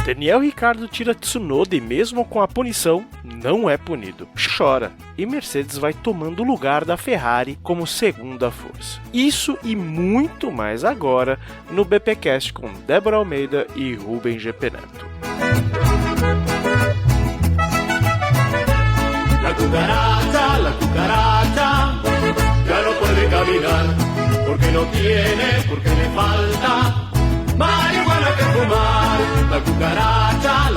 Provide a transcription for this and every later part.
Daniel Ricciardo tira Tsunoda e mesmo com a punição, não é punido. Chora. E Mercedes vai tomando o lugar da Ferrari como segunda força. Isso e muito mais agora no BPcast com Débora Almeida e Rubem GP Neto. La cucaracha, ya no puede caminar, porque no tiene, porque le falta marihuana que fumar. La cucaracha,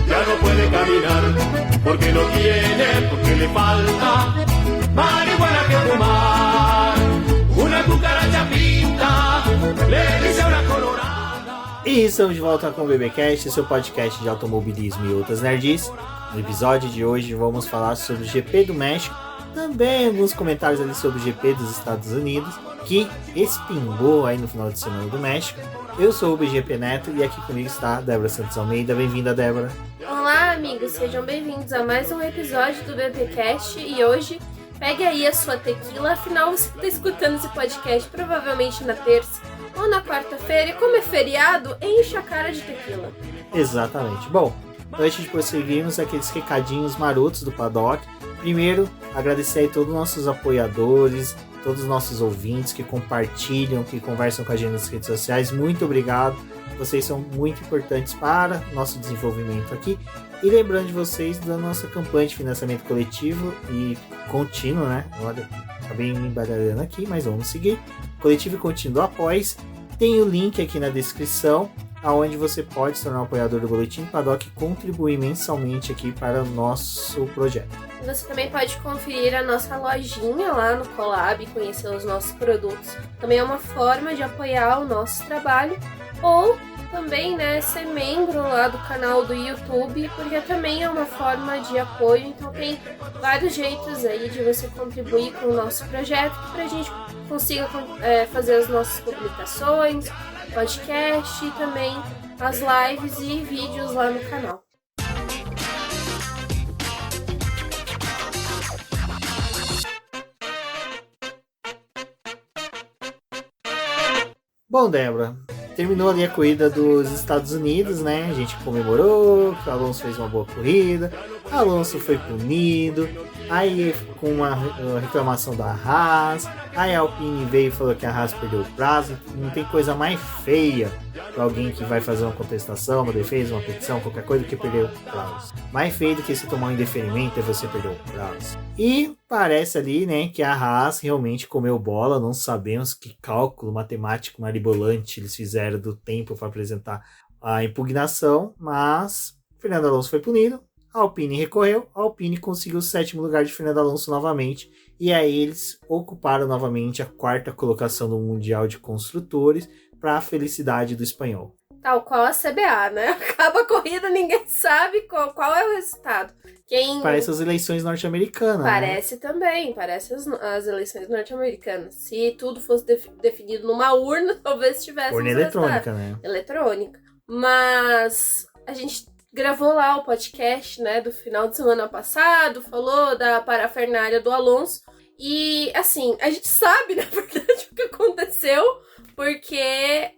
ya no puede caminar, porque no tiene, porque le falta marihuana que fumar. Una cucaracha pinta, le dice a una colorada. E estamos de volta com o BBcast, seu podcast de automobilismo e outras nerdices. No episódio de hoje vamos falar sobre o GP do México, também alguns comentários ali sobre o GP dos Estados Unidos, que respingou aí no final de semana do México. Eu sou o BGP Neto e aqui comigo está a Débora Santos Almeida. Bem-vinda, Débora. Olá, amigos, sejam bem-vindos a mais um episódio do BBcast e hoje pegue aí a sua tequila, afinal você está escutando esse podcast provavelmente na terça ou na quarta-feira e como é feriado, enche a cara de tequila. Exatamente. Bom, antes de prosseguirmos, aqueles recadinhos marotos do Paddock. Primeiro, agradecer aí todos os nossos apoiadores, todos os nossos ouvintes que compartilham, que conversam com a gente nas redes sociais. Muito obrigado. Vocês são muito importantes para o nosso desenvolvimento aqui. E lembrando de vocês da nossa campanha de financiamento coletivo e contínuo, né? Olha, acabei me embaralhando aqui, mas vamos seguir. Coletivo e contínuo do Apoies. Tem o link aqui na descrição, aonde você pode se tornar um apoiador do Boletim Paddock e contribuir mensalmente aqui para o nosso projeto. Você também pode conferir a nossa lojinha lá no Colab e conhecer os nossos produtos. Também é uma forma de apoiar o nosso trabalho ou também, né, ser membro lá do canal do YouTube, porque também é uma forma de apoio. Então tem vários jeitos aí de você contribuir com o nosso projeto para a gente consiga fazer as nossas publicações, podcast e também as lives e vídeos lá no canal. Bom, Débora, terminou ali a corrida dos Estados Unidos, né? A gente comemorou que o Alonso fez uma boa corrida, o Alonso foi punido, aí com uma reclamação da Haas, aí a Alpine veio e falou que a Haas perdeu o prazo. Não tem coisa mais feia para alguém que vai fazer uma contestação, uma defesa, uma petição, qualquer coisa, do que perder o prazo. Mais feio do que se tomar um indeferimento é você perder o prazo. E parece ali, né, que a Haas realmente comeu bola. Não sabemos que cálculo matemático maribolante eles fizeram do tempo para apresentar a impugnação, mas Fernando Alonso foi punido, a Alpine recorreu, a Alpine conseguiu o 7º lugar de Fernando Alonso novamente, e aí eles ocuparam novamente a 4ª colocação no Mundial de Construtores, para a felicidade do espanhol. Tal qual a CBA, né? Acaba a corrida, ninguém sabe qual é o resultado. Parece as eleições norte-americanas. Parece, né? Também, parece as eleições norte-americanas. Se tudo fosse definido numa urna, talvez tivesse urna eletrônica, né? Eletrônica. Mas a gente gravou lá o podcast, né, do final de semana passado, falou da parafernália do Alonso. E, assim, a gente sabe, na verdade, o que aconteceu, porque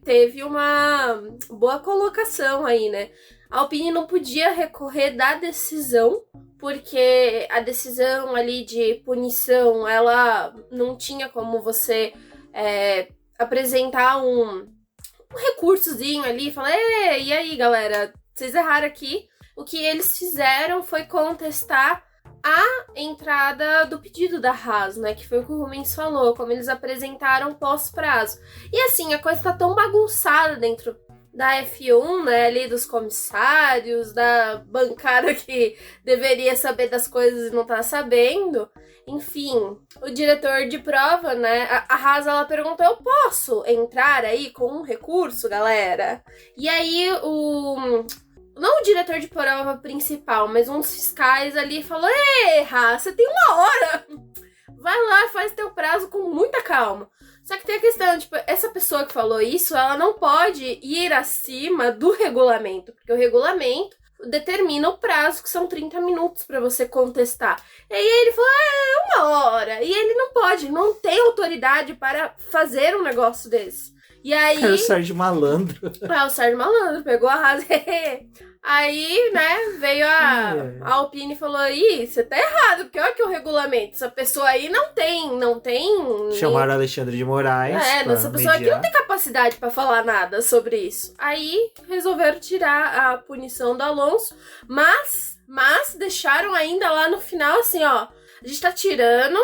teve uma boa colocação aí, né? A Alpine não podia recorrer da decisão, porque a decisão ali de punição, ela não tinha como você apresentar um recursozinho ali e falar: e aí, galera, vocês erraram aqui. O que eles fizeram foi contestar a entrada do pedido da Haas, né, que foi o que o Rubens falou, como eles apresentaram pós-prazo. E assim, a coisa tá tão bagunçada dentro da F1, né, ali dos comissários, da bancada que deveria saber das coisas e não tá sabendo. Enfim, o diretor de prova, né, a Haas, ela perguntou: eu posso entrar aí com um recurso, galera? E aí não o diretor de prova principal, mas uns fiscais ali falou: ei, Haas, você tem 1 hora, vai lá, faz teu prazo com muita calma. Só que tem a questão, tipo, essa pessoa que falou isso, ela não pode ir acima do regulamento, porque o regulamento determina o prazo, que são 30 minutos para você contestar. E aí ele falou: 1 hora, e ele não pode, não tem autoridade para fazer um negócio desse. E aí... Era o Sérgio Malandro. O Sérgio Malandro pegou a Haas. Aí, né, veio a Alpine e falou, ih, você tá errado, porque olha que o regulamento, essa pessoa aí não tem... Chamaram Alexandre de Moraes. Essa pessoa aqui não tem capacidade pra falar nada sobre isso. Aí resolveram tirar a punição do Alonso, mas deixaram ainda lá no final assim, ó, a gente tá tirando,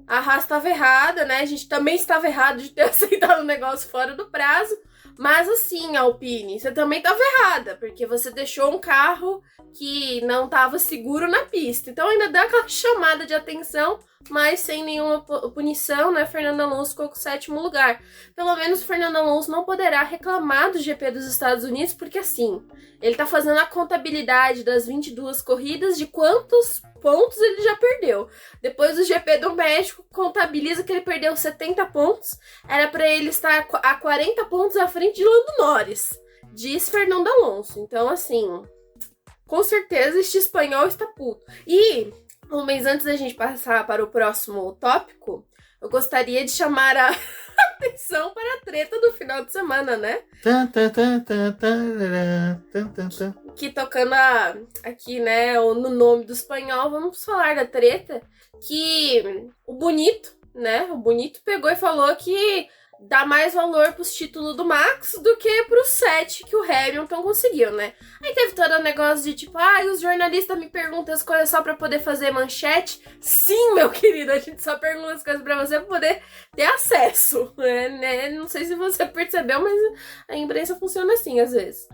a Haas estava errada, né, a gente também estava errado de ter aceitado o negócio fora do prazo. Mas assim, Alpine, você também estava errada, porque você deixou um carro que não estava seguro na pista. Então ainda dá aquela chamada de atenção, mas sem nenhuma punição, né? Fernando Alonso ficou com o 7º lugar. Pelo menos o Fernando Alonso não poderá reclamar do GP dos Estados Unidos, porque assim, ele tá fazendo a contabilidade das 22 corridas de quantos pontos ele já perdeu. Depois do GP do México, contabiliza que ele perdeu 70 pontos. Era para ele estar a 40 pontos à frente de Lando Norris, diz Fernando Alonso. Então, assim, com certeza este espanhol está puto. E, um mês antes da gente passar para o próximo tópico, eu gostaria de chamar a atenção para a treta do final de semana, né? Que tocando aqui, né, no nome do espanhol, vamos falar da treta que o Bonito pegou e falou que dá mais valor pros títulos do Max do que pros 7 que o Hamilton conseguiu, né? Aí teve todo o negócio de tipo, os jornalistas me perguntam as coisas só pra poder fazer manchete. Sim, meu querido, a gente só pergunta as coisas pra você pra poder ter acesso, né? Não sei se você percebeu, mas a imprensa funciona assim às vezes.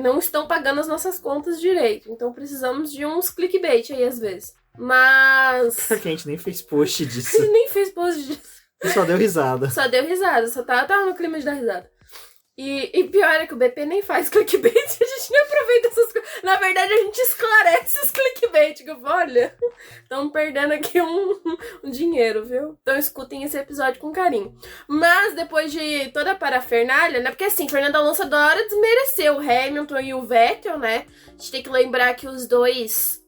Não estão pagando as nossas contas direito, então precisamos de uns clickbait aí às vezes. Mas... Porque a gente nem fez post disso. A gente nem fez post disso. Só deu risada. Só tava no clima de dar risada. E pior é que o BP nem faz clickbait, a gente nem aproveita essas coisas. Na verdade, a gente esclarece os clickbait, que olha, estamos perdendo aqui um dinheiro, viu? Então escutem esse episódio com carinho. Mas depois de toda a parafernália, né? Porque assim, Fernando Alonso adora desmerecer o Hamilton e o Vettel, né? A gente tem que lembrar que os dois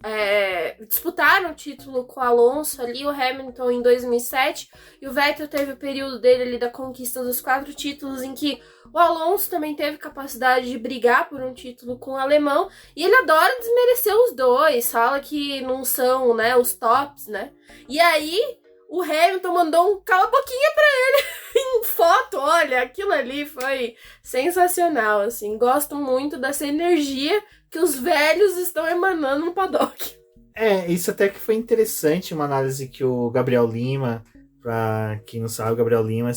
disputaram o título com o Alonso ali, o Hamilton em 2007, e o Vettel teve o período dele ali da conquista dos 4 títulos em que o Alonso também teve capacidade de brigar por um título com o alemão, e ele adora desmerecer os dois, fala que não são, né, os tops, né? E aí, o Hamilton mandou um cala-boquinha pra ele em foto, olha, aquilo ali foi sensacional, assim, gosto muito dessa energia que os velhos estão emanando no paddock. Isso até que foi interessante, uma análise que o Gabriel Lima... Pra quem não sabe, o Gabriel Lima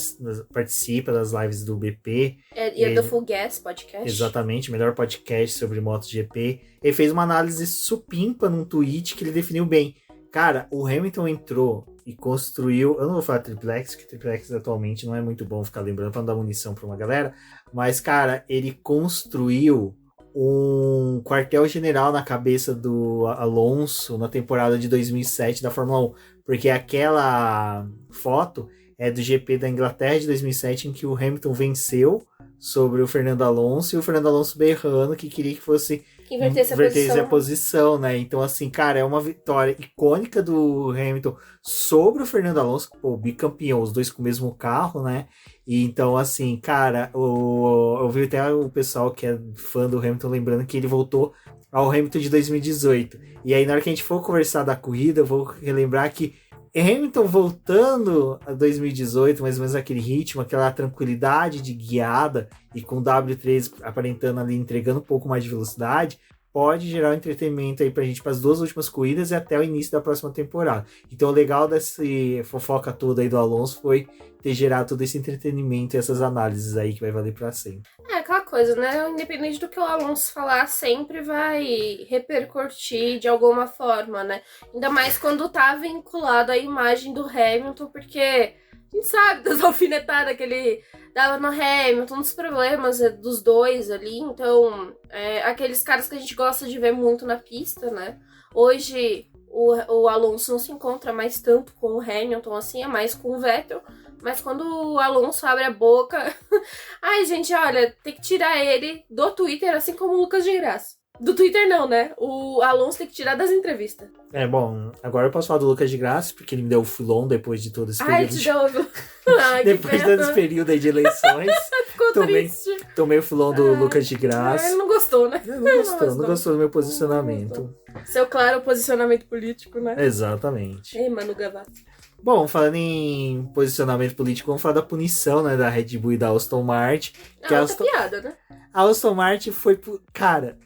participa das lives do BP. E é do Full Gas Podcast. Exatamente, o melhor podcast sobre MotoGP. Ele fez uma análise supimpa num tweet que ele definiu bem. Cara, o Hamilton entrou e construiu... Eu não vou falar triplex, porque triplex atualmente não é muito bom ficar lembrando pra não dar munição pra uma galera. Mas, cara, ele construiu um quartel-general na cabeça do Alonso na temporada de 2007 da Fórmula 1, porque aquela foto é do GP da Inglaterra de 2007 em que o Hamilton venceu sobre o Fernando Alonso e o Fernando Alonso berrando que queria que fosse invertesse a posição, né? Então, assim, cara, é uma vitória icônica do Hamilton sobre o Fernando Alonso, bicampeão, os dois com o mesmo carro, né? E então, assim, cara, eu vi até o pessoal que é fã do Hamilton lembrando que ele voltou ao Hamilton de 2018. E aí, na hora que a gente for conversar da corrida, eu vou relembrar que Hamilton voltando a 2018, mais ou menos aquele ritmo, aquela tranquilidade de guiada e com o W3 aparentando ali, entregando um pouco mais de velocidade, pode gerar um entretenimento aí pra gente para as 2 últimas corridas e até o início da próxima temporada. Então o legal dessa fofoca toda aí do Alonso foi ter gerado todo esse entretenimento e essas análises aí que vai valer pra sempre. Aquela coisa, né? Independente do que o Alonso falar, sempre vai repercutir de alguma forma, né? Ainda mais quando tá vinculado à imagem do Hamilton, porque a gente sabe das alfinetadas que ele dava no Hamilton, dos problemas dos dois ali. Então, aqueles caras que a gente gosta de ver muito na pista, né? Hoje, o Alonso não se encontra mais tanto com o Hamilton, assim, é mais com o Vettel. Mas quando o Alonso abre a boca... Ai, gente, olha, tem que tirar ele do Twitter, assim como o Lucas de Graça. Do Twitter não, né? O Alonso tem que tirar das entrevistas. Bom, agora eu posso falar do Lucas de Graça, porque ele me deu o filão depois de todo esse Ai, período. te deu. Ai, Depois de todo esse período aí de eleições, Ficou triste. tomei o filão do Lucas de Ah, Graça. ele não gostou, né? Não gostou do meu posicionamento. Seu claro posicionamento político, né? Exatamente. Ei, Manu Gavassi. Bom, falando em posicionamento político, vamos falar da punição, né, da Red Bull e da Aston Martin. Que Outra piada, né? A Aston Martin foi... Cara,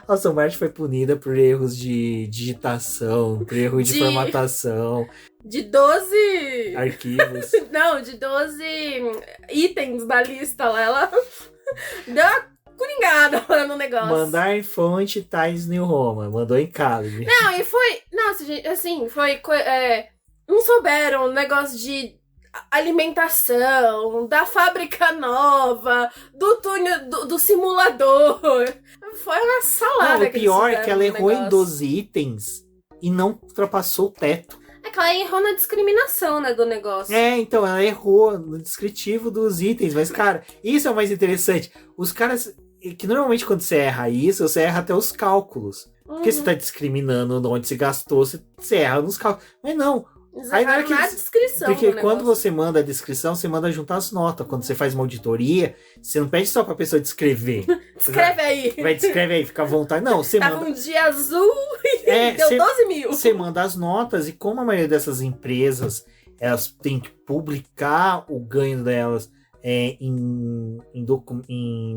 a Aston Martin foi punida por erros de digitação, por erro de formatação, De 12... arquivos. Não, de 12 itens da lista lá. Ela deu uma coringada lá no negócio. Mandar em fonte Times New Roman. Mandou em Calib. Não, e foi... Nossa, gente, assim, foi... não souberam o negócio de alimentação, da fábrica nova, do túnel, do simulador. Foi uma salada. Não, o que pior eles é que ela fizeram no errou em negócio. 12 itens e não ultrapassou o teto. É que ela errou na discriminação, né, do negócio. Então, ela errou no descritivo dos itens. Mas, cara, isso é o mais interessante. Os caras... Que normalmente quando você erra isso, você erra até os cálculos. Porque você tá discriminando onde você gastou, você erra nos cálculos. Mas não. Eles Aí na hora erraram que na eles- descrição Porque do quando negócio. você manda a descrição, você manda juntar as notas. Quando você faz uma auditoria, você não pede só pra pessoa descrever. Escreve aí. Vai, descreve aí, fica à vontade. Não, você Tava manda... um dia azul e deu você- 12 mil. Você manda as notas e como a maioria dessas empresas elas têm que publicar o ganho delas em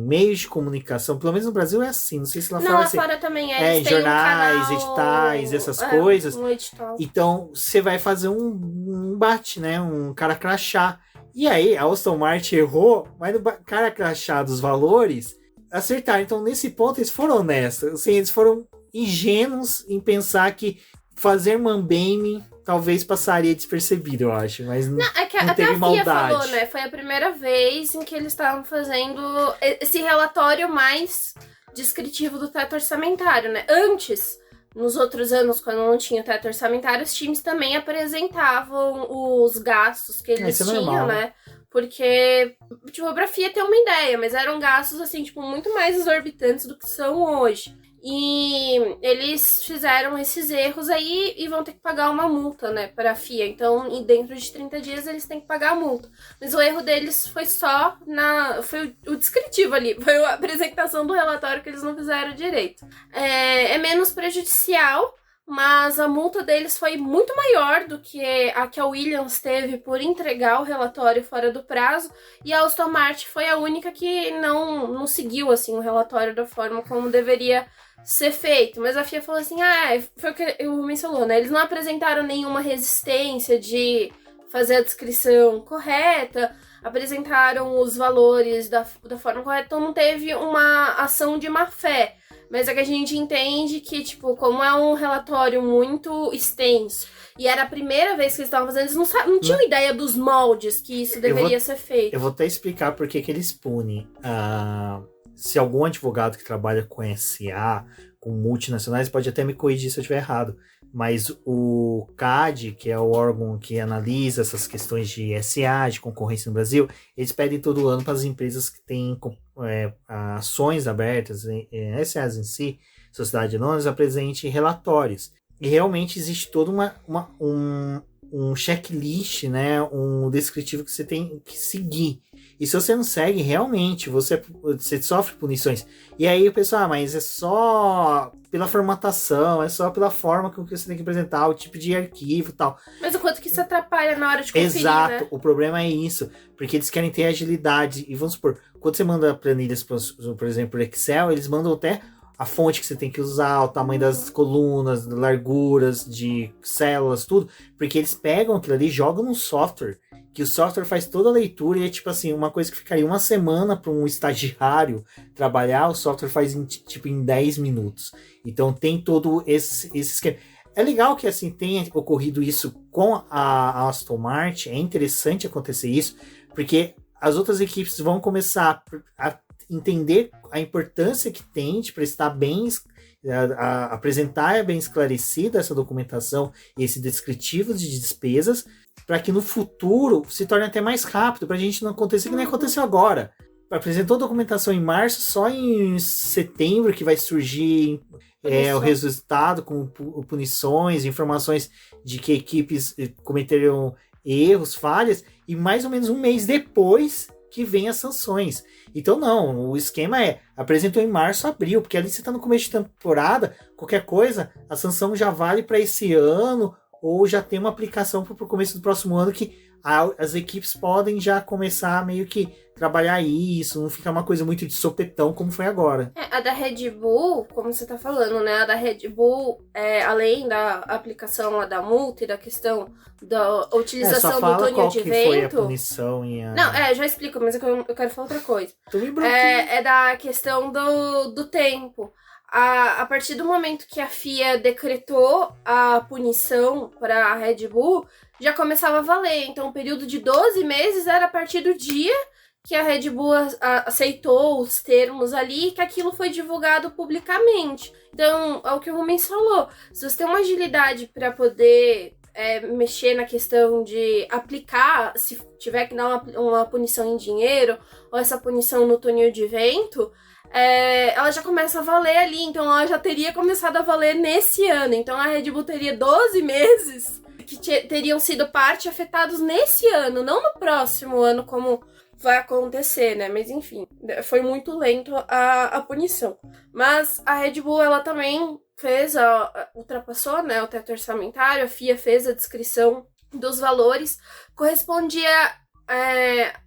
meios de comunicação, pelo menos no Brasil é assim, não sei se lá Não, fora lá é assim. fora também é. em Eles têm jornais, um canal, editais, essas coisas. Um edital. Então você vai fazer um bate, né? Um cara crachá. E aí a Aston Martin errou, mas no cara crachá dos valores acertaram. Então nesse ponto eles foram honestos. Assim, eles foram ingênuos em pensar que fazer mambembe talvez passaria despercebido, eu acho. Mas Não, é que não até teve a FIA maldade. falou, né? Foi a primeira vez em que eles estavam fazendo esse relatório mais descritivo do teto orçamentário, né? Antes, nos outros anos, quando não tinha teto orçamentário, os times também apresentavam os gastos que eles Isso é tinham, normal. né? Porque, tipo, pra FIA ter uma ideia, mas eram gastos, assim, tipo, muito mais exorbitantes do que são hoje. E eles fizeram esses erros aí e vão ter que pagar uma multa, né, pra FIA. Então, dentro de 30 dias, eles têm que pagar a multa. Mas o erro deles foi só foi o descritivo ali. Foi a apresentação do relatório que eles não fizeram direito. É menos prejudicial, mas a multa deles foi muito maior do que a Williams teve por entregar o relatório fora do prazo. E a Aston Martin foi a única que não seguiu, assim, o relatório da forma como deveria ser feito, mas a FIA falou assim, foi o que eu mencionou, né? Eles não apresentaram nenhuma resistência de fazer a descrição correta, apresentaram os valores da forma correta, então não teve uma ação de má fé. Mas é que a gente entende que, tipo, como é um relatório muito extenso e era a primeira vez que eles estavam fazendo, eles não tinham ideia dos moldes que isso deveria ser feito. Eu vou até explicar por que eles punem. Se algum advogado que trabalha com SA, com multinacionais, pode até me corrigir se eu estiver errado. Mas o CAD, que é o órgão que analisa essas questões de SA, de concorrência no Brasil, eles pedem todo ano para as empresas que têm ações abertas, SAs em si, sociedade anônima, apresente relatórios. E realmente existe todo um checklist, né, um descritivo que você tem que seguir. E se você não segue, realmente, você sofre punições. E aí o pessoal, mas é só pela formatação, é só pela forma com que você tem que apresentar, o tipo de arquivo e tal. Mas o quanto que isso atrapalha na hora de conferir, Exato, né? o problema é isso, porque eles querem ter agilidade. E vamos supor, quando você manda planilhas, por exemplo, por Excel, eles mandam até a fonte que você tem que usar, o tamanho das colunas, larguras de células, tudo, porque eles pegam aquilo ali e jogam no software, que o software faz toda a leitura e é tipo assim, uma coisa que ficaria uma semana para um estagiário trabalhar, o software faz em 10 minutos. Então tem todo esse esquema. É legal que assim tenha ocorrido isso com a Aston Martin, é interessante acontecer isso, porque as outras equipes vão começar a entender a importância que tem de prestar bem, apresentar bem esclarecida essa documentação e esse descritivo de despesas, para que no futuro se torne até mais rápido, para a gente não acontecer que nem aconteceu agora. apresentou documentação em março, só em setembro que vai surgir o resultado com punições, informações de que equipes cometeram erros, falhas, e mais ou menos um mês depois que vem as sanções. Então não, o esquema apresentou em março, abril, porque ali você está no começo de temporada, qualquer coisa, a sanção já vale para esse ano, ou já tem uma aplicação para o começo do próximo ano, que as equipes podem já começar a meio que trabalhar isso, não ficar uma coisa muito de sopetão como foi agora. A da Red Bull, como você tá falando, né? A da Red Bull, além da aplicação lá da multa e da questão da utilização do túnel de vento... Foi a punição e a... Não, já explico, mas eu quero falar outra coisa. Tô me é da questão do tempo. A partir do momento que a FIA decretou a punição para a Red Bull, já começava a valer. Então, o período de 12 meses era a partir do dia que a Red Bull aceitou os termos ali e que aquilo foi divulgado publicamente. Então, é o que o Rubens falou. Se você tem uma agilidade para poder mexer na questão de aplicar, se tiver que dar uma punição em dinheiro ou essa punição no túnel de vento... ela já começa a valer ali, então ela já teria começado a valer nesse ano. Então a Red Bull teria 12 meses que teriam sido parte afetados nesse ano, não no próximo ano, como vai acontecer, né? Mas enfim, foi muito lento a punição. Mas a Red Bull, ela também ultrapassou, né, o teto orçamentário, a FIA fez a descrição dos valores, correspondia a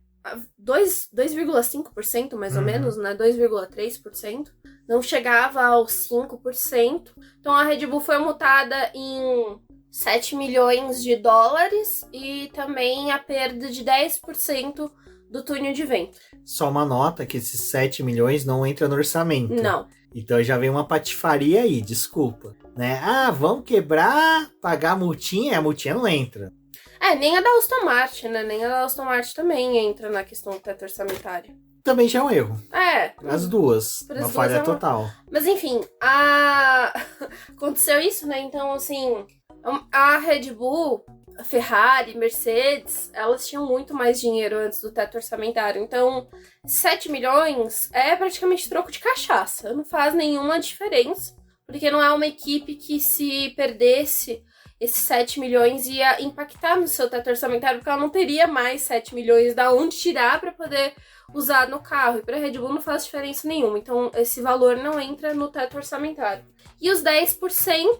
2,5% mais ou menos, né? 2,3%. Não chegava aos 5%. Então a Red Bull foi multada em 7 milhões de dólares e também a perda de 10% do túnel de vento. Só uma nota que esses 7 milhões não entra no orçamento. Não. Então já vem uma patifaria aí, desculpa. Né? Vamos quebrar, pagar a multinha não entra. Nem a da Aston Martin, né? Nem a da Aston Martin também entra na questão do teto orçamentário. Também já é um erro. As duas. Uma falha total. Mas enfim, aconteceu isso, né? Então, assim, a Red Bull, a Ferrari, Mercedes, elas tinham muito mais dinheiro antes do teto orçamentário. Então, 7 milhões é praticamente troco de cachaça. Não faz nenhuma diferença. Porque não é uma equipe que, se perdesse esses 7 milhões, ia impactar no seu teto orçamentário, porque ela não teria mais 7 milhões da onde tirar para poder usar no carro. E para a Red Bull não faz diferença nenhuma. Então, esse valor não entra no teto orçamentário. E os 10%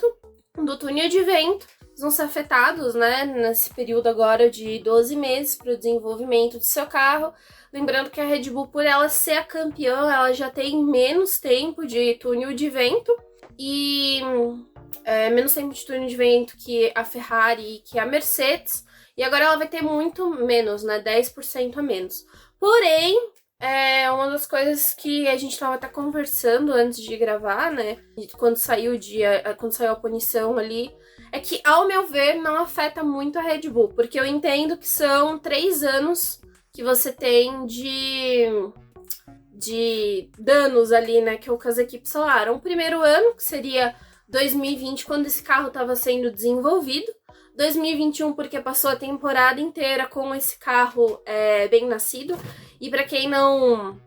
do túnel de vento vão ser afetados, né, nesse período agora de 12 meses para o desenvolvimento do seu carro. Lembrando que a Red Bull, por ela ser a campeã, ela já tem menos tempo de túnel de vento e menos tempo de túnel de vento que a Ferrari e que a Mercedes. E agora ela vai ter muito menos, né, 10% a menos. Porém, uma das coisas que a gente estava até conversando antes de gravar, né, quando saiu a punição ali, é que, ao meu ver, não afeta muito a Red Bull, porque eu entendo que são 3 anos que você tem de danos ali, né, que as equipes falaram. O primeiro ano, que seria 2020, quando esse carro estava sendo desenvolvido. 2021, porque passou a temporada inteira com esse carro bem nascido. E para quem não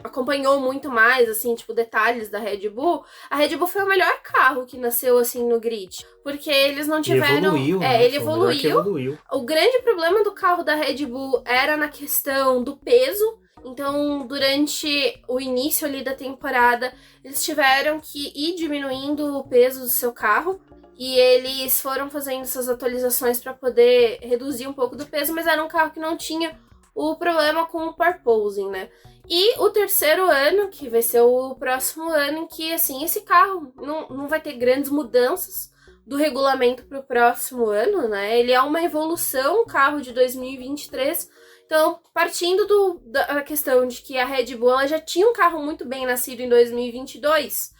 acompanhou muito mais, assim, tipo, detalhes da Red Bull, a Red Bull foi o melhor carro que nasceu, assim, no grid. Porque eles não tiveram... Ele evoluiu. O grande problema do carro da Red Bull era na questão do peso. Então, durante o início ali da temporada, eles tiveram que ir diminuindo o peso do seu carro. E eles foram fazendo essas atualizações para poder reduzir um pouco do peso, mas era um carro que não tinha o problema com o porpoising, né? E o terceiro ano, que vai ser o próximo ano, em que, assim, esse carro não vai ter grandes mudanças do regulamento para o próximo ano, né? Ele é uma evolução, um carro de 2023. Então, partindo da questão de que a Red Bull ela já tinha um carro muito bem nascido em 2022,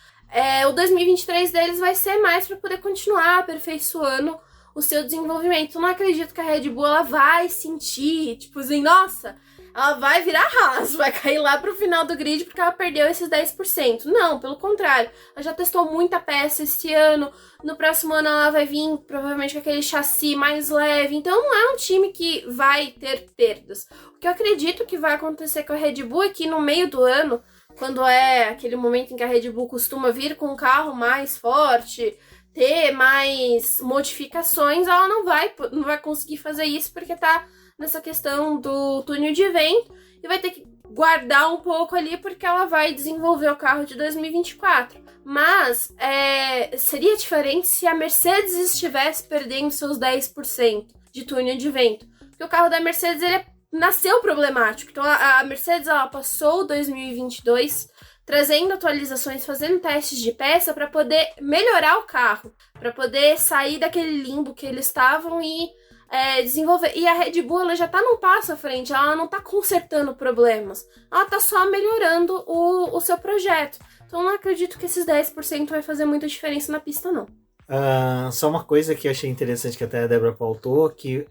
o 2023 deles vai ser mais para poder continuar aperfeiçoando o seu desenvolvimento. Eu não acredito que a Red Bull ela vai sentir, tipo assim, nossa, ela vai virar Haas, vai cair lá pro final do grid porque ela perdeu esses 10%. Não, pelo contrário. Ela já testou muita peça esse ano. No próximo ano ela vai vir provavelmente com aquele chassi mais leve. Então não é um time que vai ter perdas. O que eu acredito que vai acontecer com a Red Bull é que no meio do ano, quando é aquele momento em que a Red Bull costuma vir com um carro mais forte, ter mais modificações, ela não vai conseguir fazer isso porque tá nessa questão do túnel de vento e vai ter que guardar um pouco ali porque ela vai desenvolver o carro de 2024. Mas seria diferente se a Mercedes estivesse perdendo seus 10% de túnel de vento. Porque o carro da Mercedes ele nasceu problemático. Então a Mercedes ela passou 2022 trazendo atualizações, fazendo testes de peça para poder melhorar o carro, para poder sair daquele limbo que eles estavam e desenvolver. E a Red Bull ela já tá num passo à frente, ela não tá consertando problemas, ela tá só melhorando o seu projeto. Então eu não acredito que esses 10% vai fazer muita diferença na pista, não. Só uma coisa que eu achei interessante que até a Débora pautou, que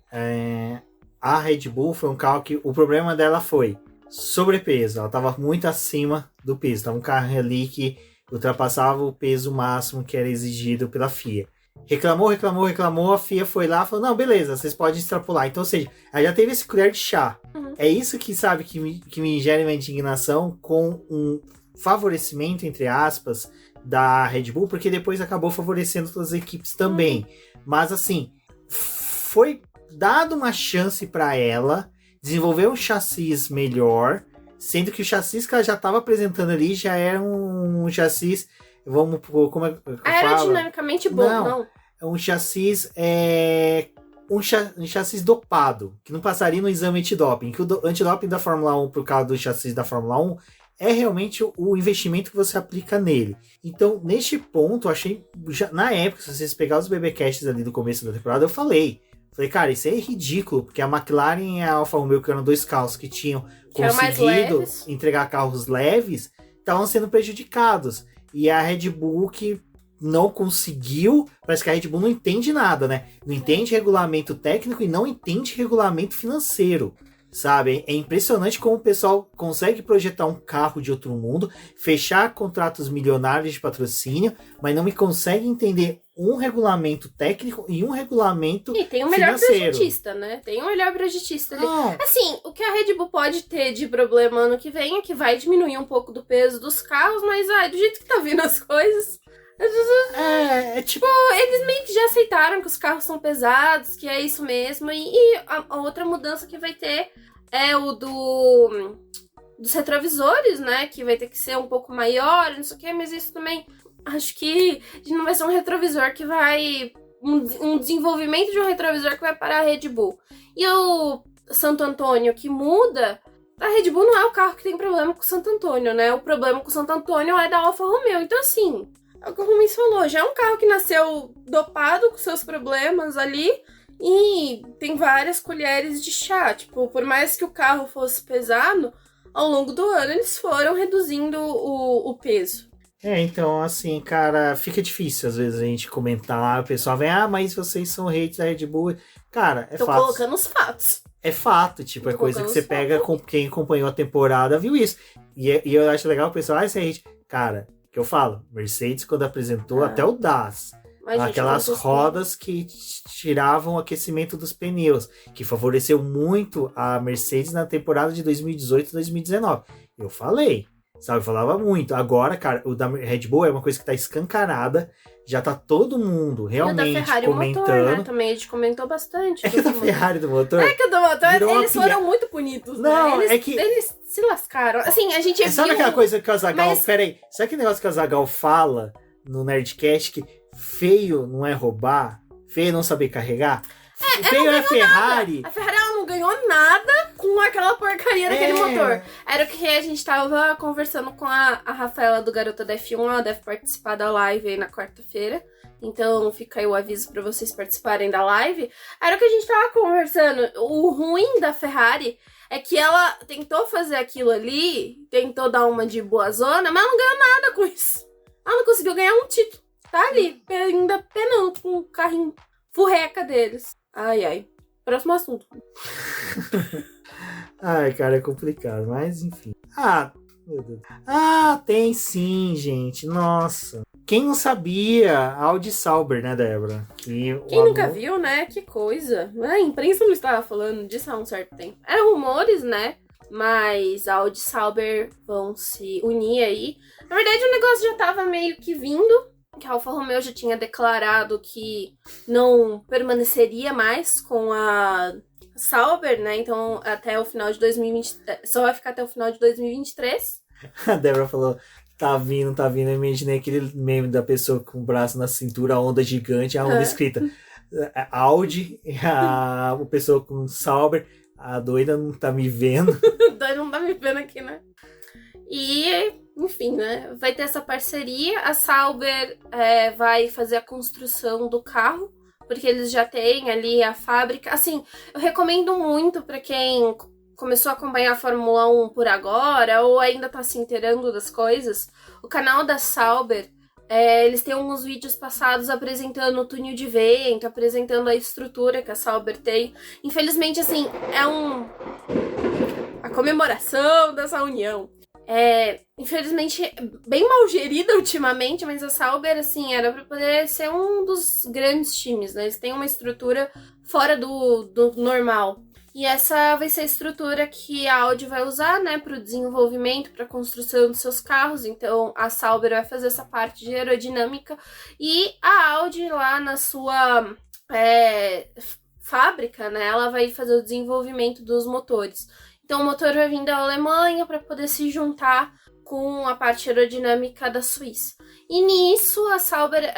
a Red Bull foi um carro que o problema dela foi sobrepeso, ela estava muito acima do peso, estava um carro ali que ultrapassava o peso máximo que era exigido pela FIA. Reclamou, a FIA foi lá e falou, não, beleza, vocês podem extrapolar. Então, ou seja, ela já teve esse colher de chá. É isso que, sabe, que me gera uma indignação com um favorecimento, entre aspas, da Red Bull, porque depois acabou favorecendo outras equipes também. Mas, assim, foi dado uma chance para ela desenvolver um chassi melhor, sendo que o chassi que ela já estava apresentando ali já era um chassi, como é que aerodinamicamente bom, não. É um chassi um chassi dopado, que não passaria no exame antidoping, que o antidoping da Fórmula 1 por causa do chassi da Fórmula 1 é realmente o investimento que você aplica nele. Então, neste ponto, eu achei, na época, se vocês pegarem os BBcasts ali do começo da temporada, eu falei, cara, isso é ridículo, porque a McLaren e a Alfa Romeo, que eram dois carros que tinham conseguido entregar carros leves, estavam sendo prejudicados. E a Red Bull que não conseguiu, parece que a Red Bull não entende nada, né? Não entende regulamento técnico e não entende regulamento financeiro, sabe? É impressionante como o pessoal consegue projetar um carro de outro mundo, fechar contratos milionários de patrocínio, mas não me consegue entender um regulamento técnico e um regulamento financeiro. E tem o melhor projetista, né? Tem o melhor projetista ali. Assim, o que a Red Bull pode ter de problema ano que vem é que vai diminuir um pouco do peso dos carros, mas do jeito que tá vindo as coisas... tipo, eles meio que já aceitaram que os carros são pesados, que é isso mesmo. E a outra mudança que vai ter é o dos retrovisores, né? Que vai ter que ser um pouco maior, não sei o que, mas isso também... Acho que não vai ser um retrovisor que vai... Um desenvolvimento de um retrovisor que vai parar a Red Bull. E o Santo Antônio que muda... A Red Bull não é o carro que tem problema com o Santo Antônio, né? O problema com o Santo Antônio é da Alfa Romeo. Então, assim, é o que o Rubens falou. Já é um carro que nasceu dopado com seus problemas ali. E tem várias colheres de chá. Tipo, por mais que o carro fosse pesado, ao longo do ano eles foram reduzindo o peso. Então, assim, cara, fica difícil às vezes a gente comentar, o pessoal vem, mas vocês são haters da Red Bull. Cara, é fato. Tô colocando os fatos. É fato, tipo, é coisa que você pega com quem acompanhou a temporada, viu isso. E eu acho legal o pessoal, esse é hate. Cara, que eu falo, Mercedes quando apresentou até o DAS, aquelas rodas que tiravam o aquecimento dos pneus, que favoreceu muito a Mercedes na temporada de 2018 e 2019. Eu falei. Sabe, eu falava muito. Agora, cara, o da Red Bull é uma coisa que tá escancarada. Já tá todo mundo realmente da Ferrari, comentando. O motor, né? Também a gente comentou bastante. É que da Ferrari do motor. É que do motor, eles foram muito punidos. Não, né? é que. Eles se lascaram. Assim, a gente Sabe aquela coisa que o Azaghal. Mas... Peraí, sabe aquele negócio que o Azaghal fala no Nerdcast que feio não é roubar? Feio é não saber carregar? Feio é Ferrari. Nada. A Ferrari ela não ganhou nada com aquela porcaria daquele motor. Era o que a gente tava conversando com a Rafaela do Garota da F1. Ela deve participar da live aí na quarta-feira. Então fica aí o aviso pra vocês participarem da live. Era o que a gente tava conversando. O ruim da Ferrari é que ela tentou fazer aquilo ali, tentou dar uma de boazona, mas ela não ganhou nada com isso. Ela não conseguiu ganhar um título. Tá ali, ainda penando com o carrinho furreca deles. Ai, ai. Próximo assunto. Ai, cara, é complicado, mas enfim. Meu Deus. Tem sim, gente. Nossa. Quem não sabia? Audi Sauber, né, Débora? Quem nunca viu, né? Que coisa. A imprensa não estava falando disso há um certo tempo. Eram rumores, né? Mas a Audi e Sauber vão se unir aí. Na verdade, o negócio já estava meio que vindo. Que a Alfa Romeo já tinha declarado que não permaneceria mais com a Sauber, né? Então, até o final de 2020... Só vai ficar até o final de 2023. A Débora falou... Tá vindo. Eu imaginei aquele meme da pessoa com o braço na cintura, a onda gigante, a onda escrita. Audi, a pessoa com Sauber, a doida não tá me vendo. Doida não tá me vendo aqui, né? E, enfim, né? Vai ter essa parceria. A Sauber vai fazer a construção do carro, porque eles já têm ali a fábrica. Assim, eu recomendo muito pra quem começou a acompanhar a Fórmula 1 por agora, ou ainda tá se inteirando das coisas, o canal da Sauber, eles têm alguns vídeos passados apresentando o túnel de vento, apresentando a estrutura que a Sauber tem. Infelizmente, assim, a comemoração dessa união. Infelizmente, bem mal gerida ultimamente, mas a Sauber, assim, era pra poder ser um dos grandes times, né? Eles têm uma estrutura fora do normal. E essa vai ser a estrutura que a Audi vai usar, né, para o desenvolvimento, para a construção dos seus carros. Então, a Sauber vai fazer essa parte de aerodinâmica. E a Audi, lá na sua fábrica, né, ela vai fazer o desenvolvimento dos motores. Então, o motor vai vir da Alemanha para poder se juntar com a parte aerodinâmica da Suíça. E nisso, a Sauber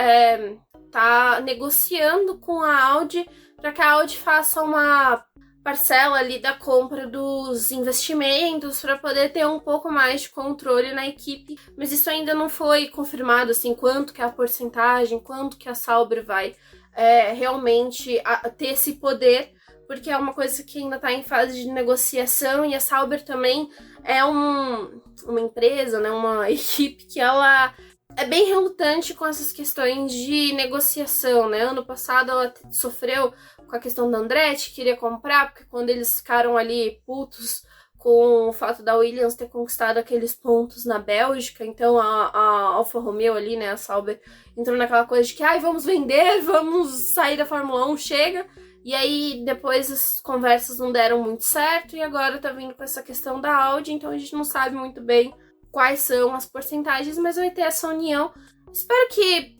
tá negociando com a Audi para que a Audi faça uma parcela ali da compra dos investimentos para poder ter um pouco mais de controle na equipe, mas isso ainda não foi confirmado, assim, quanto que é a porcentagem, quanto que a Sauber vai realmente ter esse poder, porque é uma coisa que ainda está em fase de negociação, e a Sauber também é uma empresa, né, uma equipe que ela é bem relutante com essas questões de negociação, né? Ano passado ela sofreu com a questão da Andretti, queria comprar, porque quando eles ficaram ali putos com o fato da Williams ter conquistado aqueles pontos na Bélgica, então a Alfa Romeo ali, né, a Sauber, entrou naquela coisa de que, vamos vender, vamos sair da Fórmula 1, chega. E aí depois as conversas não deram muito certo, e agora tá vindo com essa questão da Audi, então a gente não sabe muito bem quais são as porcentagens, mas vai ter essa união. Espero que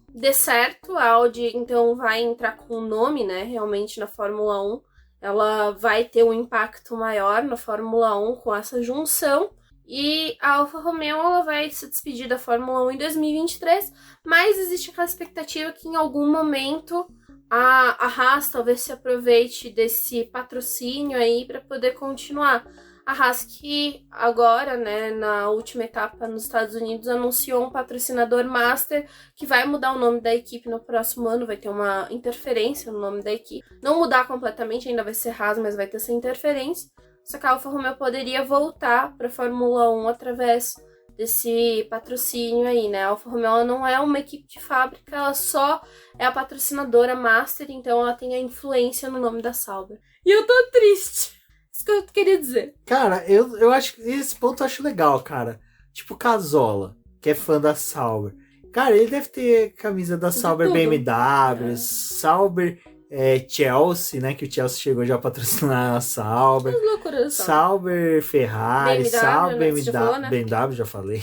dê certo. A Audi, então, vai entrar com o nome, né, realmente na Fórmula 1. Ela vai ter um impacto maior na Fórmula 1 com essa junção. E a Alfa Romeo, ela vai se despedir da Fórmula 1 em 2023, mas existe aquela expectativa que em algum momento a Haas talvez se aproveite desse patrocínio aí para poder continuar. A Haas, que agora, né, na última etapa nos Estados Unidos, anunciou um patrocinador master que vai mudar o nome da equipe no próximo ano, vai ter uma interferência no nome da equipe. Não mudar completamente, ainda vai ser Haas, mas vai ter essa interferência. Só que a Alfa Romeo poderia voltar para a Fórmula 1 através desse patrocínio aí, né? A Alfa Romeo não é uma equipe de fábrica, ela só é a patrocinadora master, então ela tem a influência no nome da Sauber. E eu tô triste. Isso que eu queria dizer. Cara, eu acho que esse ponto eu acho legal, cara. Tipo Casola, que é fã da Sauber. Cara, ele deve ter camisa da Sauber BMW, Sauber Chelsea, né? Que o Chelsea chegou já a patrocinar a Sauber. Sauber Ferrari, BMW, Sauber né? BMW, já falei.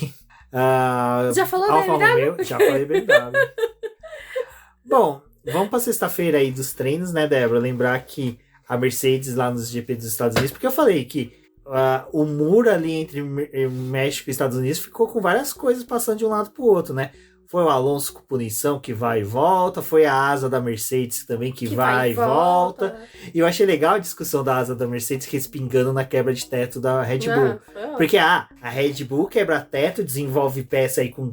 Já falou Alfa BMW? Romeo, já falei BMW. Bom, vamos pra sexta-feira aí dos treinos, né, Débora? Lembrar que a Mercedes lá nos GP dos Estados Unidos, porque eu falei que o muro ali entre México e Estados Unidos ficou com várias coisas passando de um lado pro outro, né? Foi o Alonso com punição que vai e volta, foi a asa da Mercedes também que vai e volta. E eu achei legal a discussão da asa da Mercedes respingando na quebra de teto da Red Bull. Porque a Red Bull quebra teto, desenvolve peça aí com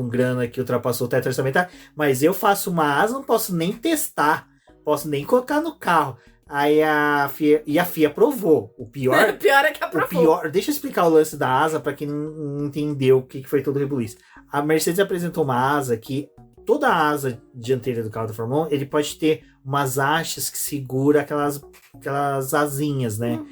grana que ultrapassou o teto orçamentário, mas eu faço uma asa, não posso nem testar, posso nem colocar no carro. Aí a FIA aprovou. O pior é que aprovou. Deixa eu explicar o lance da asa para quem não entendeu o que foi todo o rebuliço. A Mercedes apresentou uma asa que toda a asa dianteira do carro da Fórmula 1, ele pode ter umas hastes que segura aquelas asinhas, né?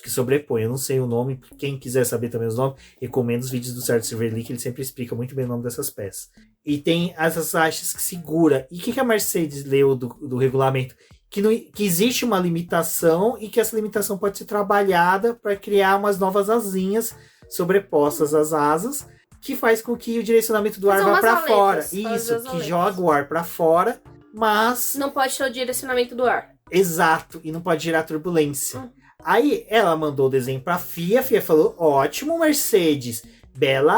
Que sobrepõem. Eu não sei o nome, quem quiser saber também os nomes, recomendo os vídeos do Sérgio Silverly, que ele sempre explica muito bem o nome dessas peças. E tem essas hastes que segura. E o que a Mercedes leu do regulamento? Que existe uma limitação e que essa limitação pode ser trabalhada para criar umas novas asinhas sobrepostas às asas, que faz com que o direcionamento do ar vá para fora. Isso, que joga o ar para fora, mas... Não pode ter o direcionamento do ar. Exato, e não pode gerar turbulência. Aí ela mandou o desenho pra FIA, a FIA falou, ótimo, Mercedes, bela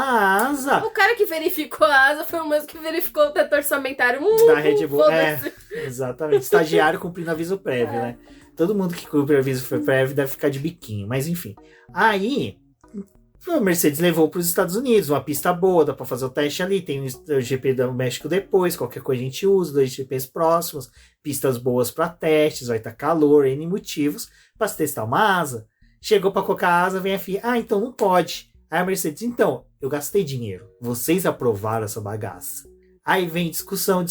asa. O cara que verificou a asa foi o mesmo que verificou o teto orçamentário. Da Red Bull, exatamente, estagiário cumprindo aviso prévio, né? Todo mundo que cumpre aviso prévio deve ficar de biquinho, mas enfim. Aí... a Mercedes levou para os Estados Unidos, uma pista boa, dá para fazer o teste ali, tem o GP do México depois, qualquer coisa a gente usa, 2 GPs próximos, pistas boas para testes, vai estar calor, N motivos, para se testar uma asa. Chegou para colocar a asa, vem a FIA, então não pode. Aí a Mercedes, então, eu gastei dinheiro, vocês aprovaram essa bagaça. Aí vem discussão,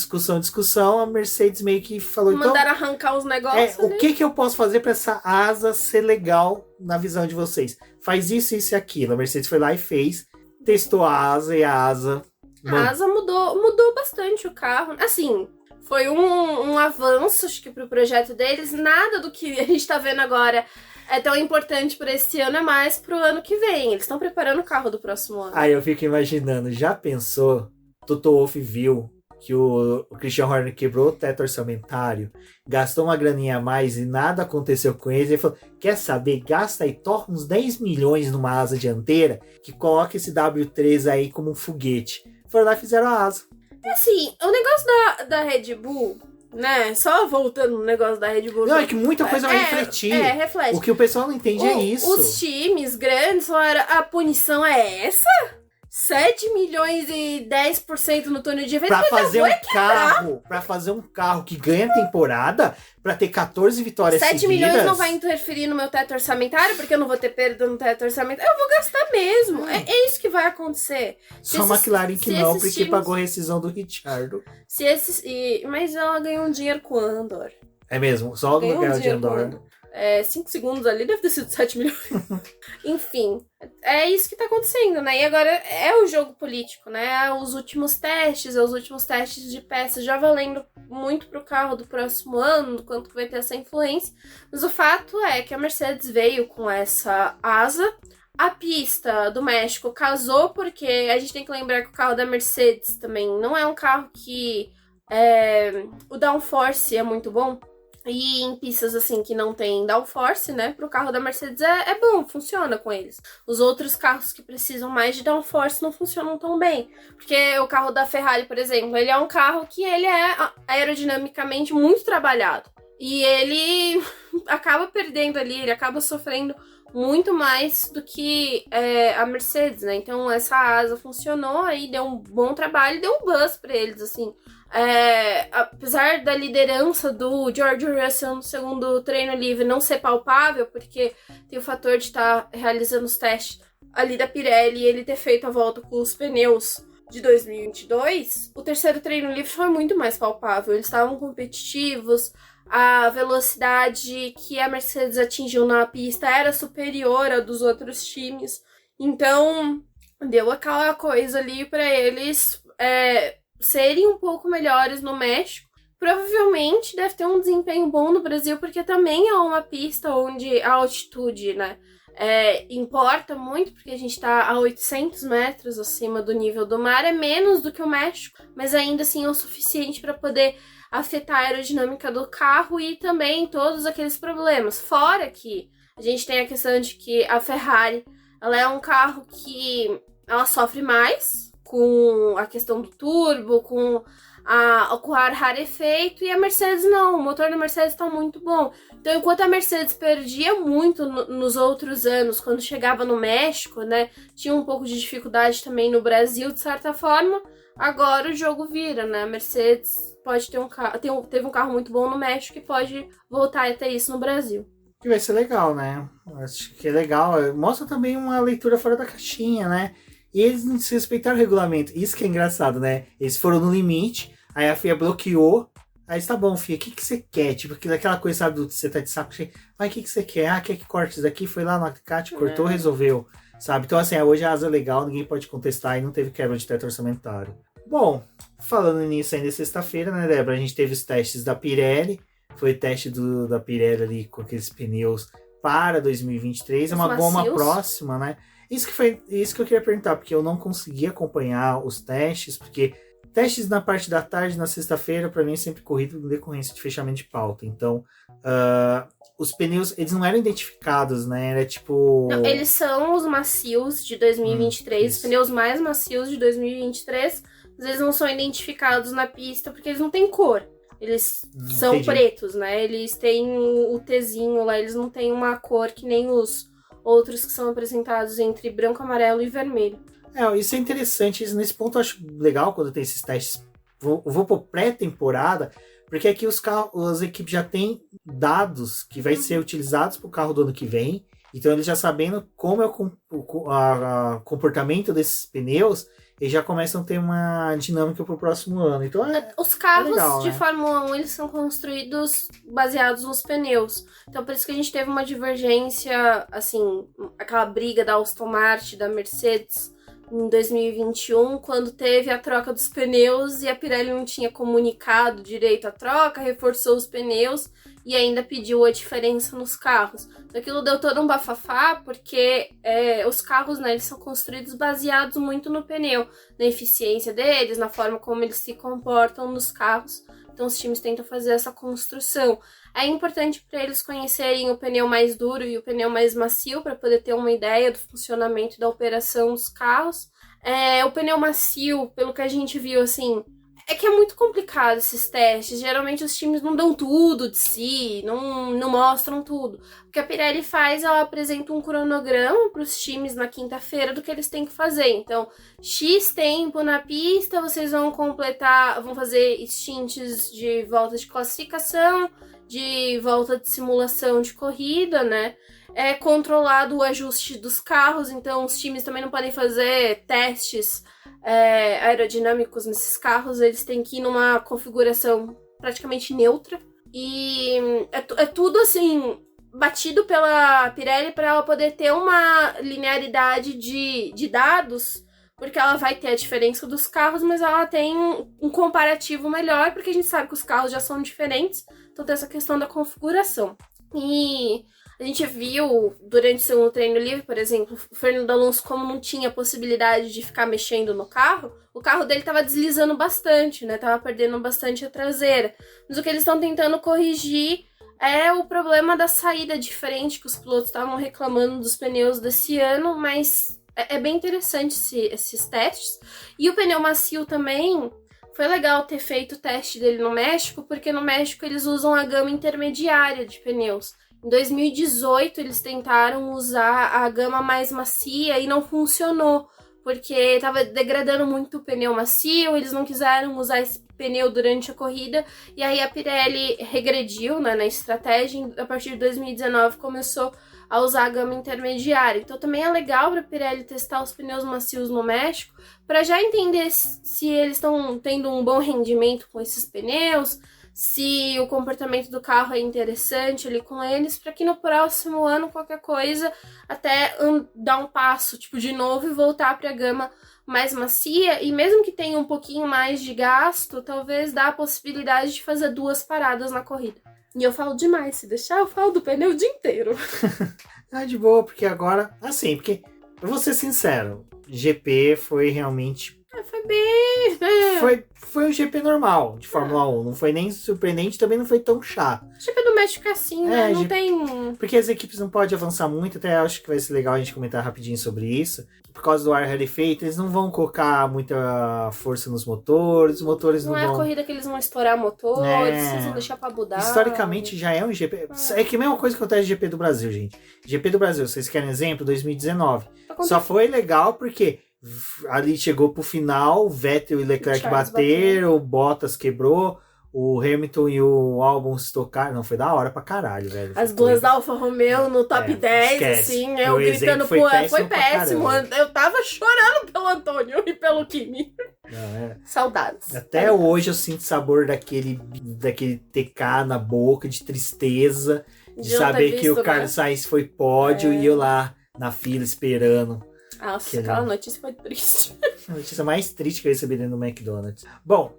a Mercedes meio que falou... Mandaram arrancar os negócios. O que eu posso fazer para essa asa ser legal na visão de vocês? Faz isso, isso e aquilo. A Mercedes foi lá e fez, testou a asa e a asa... A asa mudou bastante o carro. Assim, foi um avanço, acho que pro projeto deles. Nada do que a gente tá vendo agora é tão importante para esse ano, é mais pro ano que vem. Eles estão preparando o carro do próximo ano. Aí eu fico imaginando, já pensou... Toto Wolff viu que o Christian Horner quebrou o teto orçamentário, gastou uma graninha a mais e nada aconteceu com ele. Ele falou, quer saber? Gasta aí, torra uns 10 milhões numa asa dianteira que coloca esse W3 aí como um foguete. Foram lá e fizeram a asa. Assim, o negócio da Red Bull, né? Só voltando no negócio da Red Bull. Não, é que muita coisa vai refletir. Reflete. O que o pessoal não entende é isso. Os times grandes falaram, a punição é essa? 7 milhões e 10% no túnel de eventos. Pra fazer um carro que ganha temporada, pra ter 14 vitórias 7 milhões não vai interferir no meu teto orçamentário, porque eu não vou ter perda no teto orçamentário. Eu vou gastar mesmo. É isso que vai acontecer. Só a McLaren que não, porque times... pagou a rescisão do Ricciardo. Mas ela ganhou um dinheiro com o Andor. É mesmo, só no lugar de Andor. 5 segundos ali deve ter sido 7 milhões. Enfim, é isso que tá acontecendo, né? E agora é o jogo político, né? Os últimos testes de peças, já valendo muito pro carro do próximo ano, do quanto que vai ter essa influência. Mas o fato é que a Mercedes veio com essa asa. A pista do México casou, porque a gente tem que lembrar que o carro da Mercedes também não é um carro que... o downforce é muito bom. E em pistas assim que não tem downforce, né, pro carro da Mercedes é bom, funciona com eles. Os outros carros que precisam mais de downforce não funcionam tão bem. Porque o carro da Ferrari, por exemplo, ele é um carro que ele é aerodinamicamente muito trabalhado. E ele acaba perdendo ali, ele acaba sofrendo muito mais do que a Mercedes, né? Então essa asa funcionou aí, deu um bom trabalho, deu um buzz pra eles, assim. Apesar da liderança do George Russell no segundo treino livre não ser palpável, porque tem o fator de estar realizando os testes ali da Pirelli e ele ter feito a volta com os pneus de 2022, o terceiro treino livre foi muito mais palpável. Eles estavam competitivos, a velocidade que a Mercedes atingiu na pista era superior à dos outros times, então deu aquela coisa ali para eles serem um pouco melhores no México. Provavelmente deve ter um desempenho bom no Brasil, porque também é uma pista onde a altitude, né, importa muito, porque a gente tá a 800 metros acima do nível do mar, é menos do que o México, mas ainda assim é o suficiente para poder afetar a aerodinâmica do carro e também todos aqueles problemas. Fora que a gente tem a questão de que a Ferrari, ela é um carro que ela sofre mais com a questão do turbo, com o ar rarefeito, e a Mercedes não, o motor da Mercedes está muito bom. Então, enquanto a Mercedes perdia muito nos outros anos, quando chegava no México, né, tinha um pouco de dificuldade também no Brasil, de certa forma, agora o jogo vira, né, a Mercedes pode ter teve um carro muito bom no México e pode voltar a ter isso no Brasil. Que vai ser legal, né, acho que é legal, mostra também uma leitura fora da caixinha, né. E eles não se respeitaram o regulamento. Isso que é engraçado, né? Eles foram no limite. Aí a FIA bloqueou. Aí tá bom, FIA, o que você quer? Tipo, aquela coisa, sabe, do você tá de saco cheio. Mas o que você quer? Ah, quer que corte isso daqui? Foi lá no Alicate, cortou, resolveu. Sabe? Então, assim, hoje a asa é legal, ninguém pode contestar e não teve quebra de teto orçamentário. Bom, falando nisso ainda sexta-feira, né, Débora? A gente teve os testes da Pirelli. Foi o teste da Pirelli ali com aqueles pneus para 2023. É uma goma próxima, né? Isso que eu queria perguntar, porque eu não consegui acompanhar os testes, porque testes na parte da tarde, na sexta-feira, para mim é sempre corrido em decorrência de fechamento de pauta. Então, os pneus, eles não eram identificados, né? Era tipo... Não, eles são os macios de 2023, os pneus mais macios de 2023, mas eles não são identificados na pista porque eles não têm cor. Eles são pretos, né? Eles têm o Tzinho lá, eles não têm uma cor que nem os outros que são apresentados entre branco, amarelo e vermelho. Isso é interessante. Nesse ponto eu acho legal quando tem esses testes. Vou por pré-temporada, porque aqui as equipes já têm dados que vai ser utilizados para o carro do ano que vem. Então eles já sabendo como é o comportamento desses pneus, eles já começam a ter uma dinâmica para o próximo ano. Então os carros legal, de né? Fórmula 1 eles são construídos baseados nos pneus. Então por isso que a gente teve uma divergência, assim, aquela briga da Aston Martin, da Mercedes em 2021, quando teve a troca dos pneus e a Pirelli não tinha comunicado direito a troca, reforçou os pneus e ainda pediu a diferença nos carros. Então, aquilo deu todo um bafafá, porque os carros, né, eles são construídos baseados muito no pneu, na eficiência deles, na forma como eles se comportam nos carros. Então os times tentam fazer essa construção. É importante para eles conhecerem o pneu mais duro e o pneu mais macio, para poder ter uma ideia do funcionamento e da operação dos carros. O pneu macio, pelo que a gente viu, assim, é que é muito complicado esses testes. Geralmente os times não dão tudo de si, não mostram tudo. O que a Pirelli faz, ela apresenta um cronograma para os times na quinta-feira do que eles têm que fazer. Então, X tempo na pista, vocês vão vão fazer stints de volta de classificação, de volta de simulação de corrida, né? É controlado o ajuste dos carros, então os times também não podem fazer testes aerodinâmicos nesses carros, eles têm que ir numa configuração praticamente neutra. E é tudo assim, batido pela Pirelli para ela poder ter uma linearidade de dados, porque ela vai ter a diferença dos carros, mas ela tem um comparativo melhor, porque a gente sabe que os carros já são diferentes, então tem essa questão da configuração. E a gente viu durante o segundo treino livre, por exemplo, o Fernando Alonso, como não tinha possibilidade de ficar mexendo no carro, o carro dele estava deslizando bastante, né? Tava perdendo bastante a traseira. Mas o que eles estão tentando corrigir é o problema da saída diferente, que os pilotos estavam reclamando dos pneus desse ano, mas é bem interessante esses testes. E o pneu macio também, foi legal ter feito o teste dele no México, porque no México eles usam a gama intermediária de pneus. Em 2018, eles tentaram usar a gama mais macia e não funcionou, porque estava degradando muito o pneu macio, eles não quiseram usar esse pneu durante a corrida, e aí a Pirelli regrediu, né, na estratégia, e a partir de 2019 começou a usar a gama intermediária. Então também é legal para a Pirelli testar os pneus macios no México, para já entender se eles estão tendo um bom rendimento com esses pneus, se o comportamento do carro é interessante ali com eles, para que no próximo ano, qualquer coisa, até dar um passo, tipo, de novo e voltar para a gama mais macia, e mesmo que tenha um pouquinho mais de gasto, talvez dá a possibilidade de fazer 2 paradas na corrida. E eu falo demais, se deixar eu falo do pneu o dia inteiro. De boa, porque agora, assim, porque, eu vou ser sincero, GP foi realmente... Foi bem... Foi um GP normal de Fórmula 1. Não foi nem surpreendente, também não foi tão chato. O GP do México é assim, né? Não tem... Porque as equipes não podem avançar muito, até acho que vai ser legal a gente comentar rapidinho sobre isso. Por causa do ar rarefeito, eles não vão colocar muita força nos motores, os motores não vão... Não é a corrida que eles vão estourar motor, eles vão deixar pra mudar. Historicamente já é um GP... É que a mesma coisa que acontece no GP do Brasil, gente. GP do Brasil, vocês querem exemplo? 2019. Só foi legal porque... ali chegou pro final, o Vettel e Leclerc bateram, o Bottas quebrou, o Hamilton e o Albon se tocaram. Não, foi da hora pra caralho, velho. As duas da Alfa Romeo no top 10, esquece. Assim, eu gritando, foi péssimo. Eu tava chorando pelo Antônio e pelo Kimi. Saudades. Até hoje eu sinto sabor daquele TK na boca, de tristeza, de saber que o Carlos Sainz foi pódio e eu lá na fila esperando. Nossa, aquela notícia foi triste. A notícia mais triste que eu recebi dentro do McDonald's. Bom,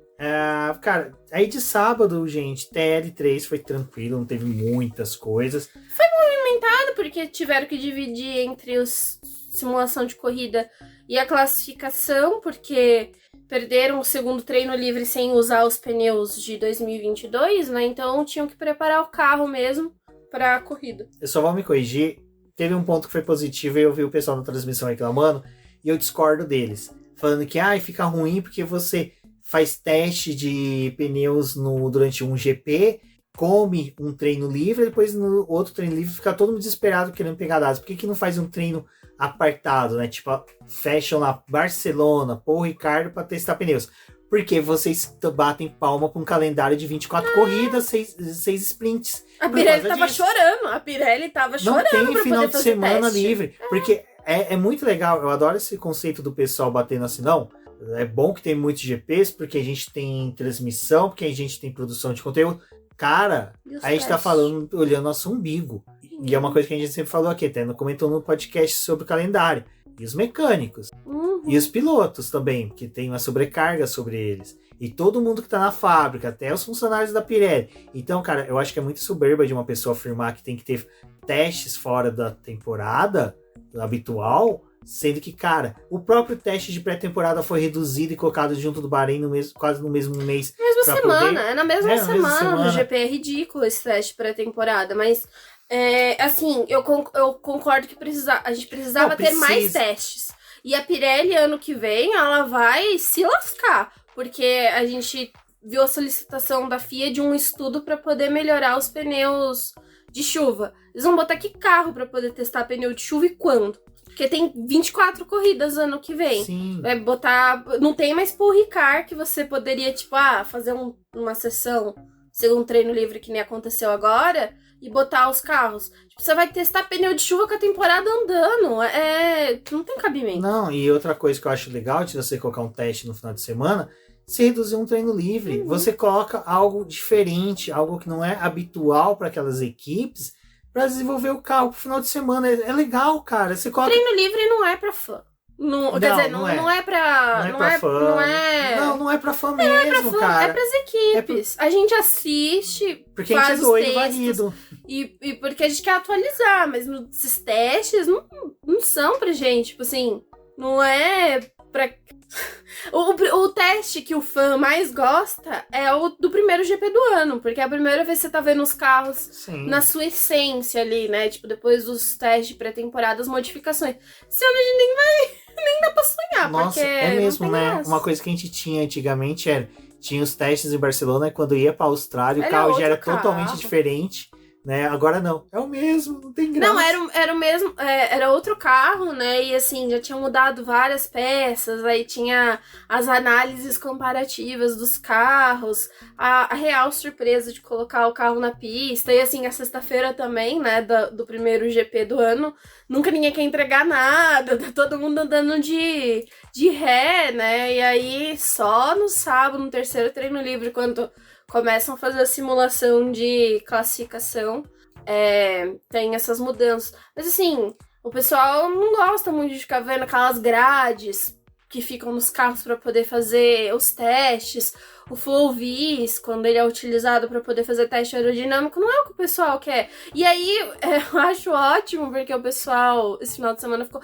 cara, aí de sábado, gente, TL3 foi tranquilo, não teve muitas coisas. Foi movimentado porque tiveram que dividir entre os simulação de corrida e a classificação, porque perderam o segundo treino livre sem usar os pneus de 2022, né? Então tinham que preparar o carro mesmo para a corrida. Eu só vou me corrigir. Teve um ponto que foi positivo e eu vi o pessoal na transmissão reclamando e eu discordo deles. Falando que fica ruim porque você faz teste de pneus durante um GP, come um treino livre, depois no outro treino livre fica todo mundo desesperado querendo pegar dados. Por que não faz um treino apartado, né? Tipo, fecham lá Barcelona, Paul Ricard para testar pneus. Porque vocês batem palma com um calendário de 24 corridas, 6 sprints. A Pirelli tava chorando. Não tem final de semana teste. livre. Porque é muito legal. Eu adoro esse conceito do pessoal batendo assim, não. É bom que tem muitos GPs, porque a gente tem transmissão, porque a gente tem produção de conteúdo. Cara, a gente tá falando, olhando nosso umbigo. E é uma coisa que a gente sempre falou aqui, até comentou no podcast sobre o calendário. E os mecânicos. E os pilotos também, que tem uma sobrecarga sobre eles. E todo mundo que tá na fábrica, até os funcionários da Pirelli. Então, cara, eu acho que é muito soberba de uma pessoa afirmar que tem que ter testes fora da temporada habitual, sendo que, cara, o próprio teste de pré-temporada foi reduzido e colocado junto do Bahrein quase no mesmo mês. Mesma semana, é na mesma semana. No GP é ridículo esse teste pré-temporada, mas assim, eu concordo que a gente precisava ter mais testes. E a Pirelli, ano que vem, ela vai se lascar, porque a gente viu a solicitação da FIA de um estudo para poder melhorar os pneus de chuva. Eles vão botar que carro para poder testar pneu de chuva e quando? Porque tem 24 corridas ano que vem. Sim. Vai botar... Não tem mais Paul Ricard que você poderia, tipo, fazer uma sessão, segundo treino livre que nem aconteceu agora, e botar os carros. Tipo, você vai testar pneu de chuva com a temporada andando. Não tem cabimento. Não, e outra coisa que eu acho legal de você colocar um teste no final de semana, se reduzir um treino livre. Você coloca algo diferente, algo que não é habitual para aquelas equipes, para desenvolver o carro pro final de semana. É legal, cara. Você coloca... Treino livre não é pra fã. Não é pra fã. Não é pra fã mesmo, cara. É pras equipes. A gente assiste, porque a gente é doido, varido. E porque a gente quer atualizar, mas esses testes não são pra gente. Tipo assim, não é pra... O teste que o fã mais gosta é o do primeiro GP do ano, porque é a primeira vez que você tá vendo os carros na sua essência ali, né? Tipo, depois dos testes de pré-temporada, as modificações. Esse ano a gente nem dá pra sonhar, nossa, porque é mesmo, né? graça. Uma coisa que a gente tinha antigamente tinha os testes em Barcelona, quando ia pra Austrália, o carro já era totalmente diferente. Né? Agora não, é o mesmo, não tem graça. Não, era o mesmo, era outro carro, né? E assim, já tinham mudado várias peças, aí tinha as análises comparativas dos carros, a real surpresa de colocar o carro na pista, e assim, a sexta-feira também, né, do primeiro GP do ano, nunca ninguém quer entregar nada, tá todo mundo andando de ré, né? E aí, só no sábado, no terceiro treino livre, quando começam a fazer a simulação de classificação, tem essas mudanças. Mas assim, o pessoal não gosta muito de ficar vendo aquelas grades que ficam nos carros para poder fazer os testes. O Flow Vis, quando ele é utilizado para poder fazer teste aerodinâmico, não é o que o pessoal quer. E aí, eu acho ótimo, porque o pessoal, esse final de semana, ficou...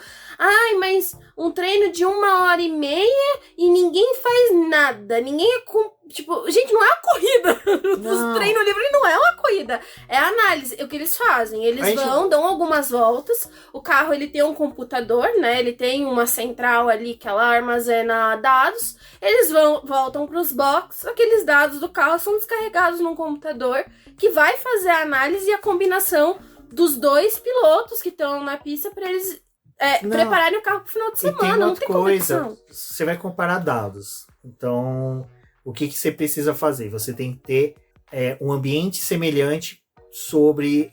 mas um treino de 1h30 e ninguém faz nada. Ninguém Tipo, gente, não é uma corrida. Os treinos livres não é uma corrida. É análise. O que eles fazem? Eles dão algumas voltas. O carro, ele tem um computador, né? Ele tem uma central ali que ela armazena dados. Eles voltam para os boxes. Aqueles dados do carro são descarregados num computador que vai fazer a análise e a combinação dos dois pilotos que estão na pista para eles prepararem o carro pro final de semana. Não tem competição. Você vai comparar dados. Então... O que você precisa fazer? Você tem que ter um ambiente semelhante sobre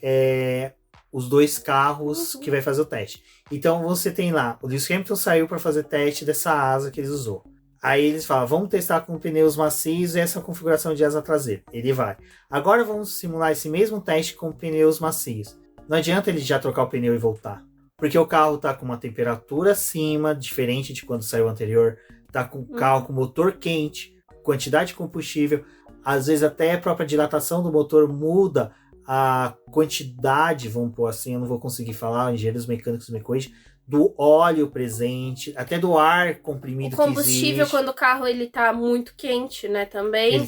os dois carros que vai fazer o teste. Então você tem lá, o Lewis Hamilton saiu para fazer teste dessa asa que ele usou. Aí eles falam, vamos testar com pneus macios e essa configuração de asa traseira. Ele vai. Agora vamos simular esse mesmo teste com pneus macios. Não adianta ele já trocar o pneu e voltar. Porque o carro está com uma temperatura acima, diferente de quando saiu o anterior. Está com o carro com motor quente, quantidade de combustível. Às vezes até a própria dilatação do motor muda a quantidade, vamos pôr assim, eu não vou conseguir falar, engenheiros mecânicos me corrigem, do óleo presente, até do ar comprimido que existe. O combustível, quando o carro ele tá muito quente, né, também.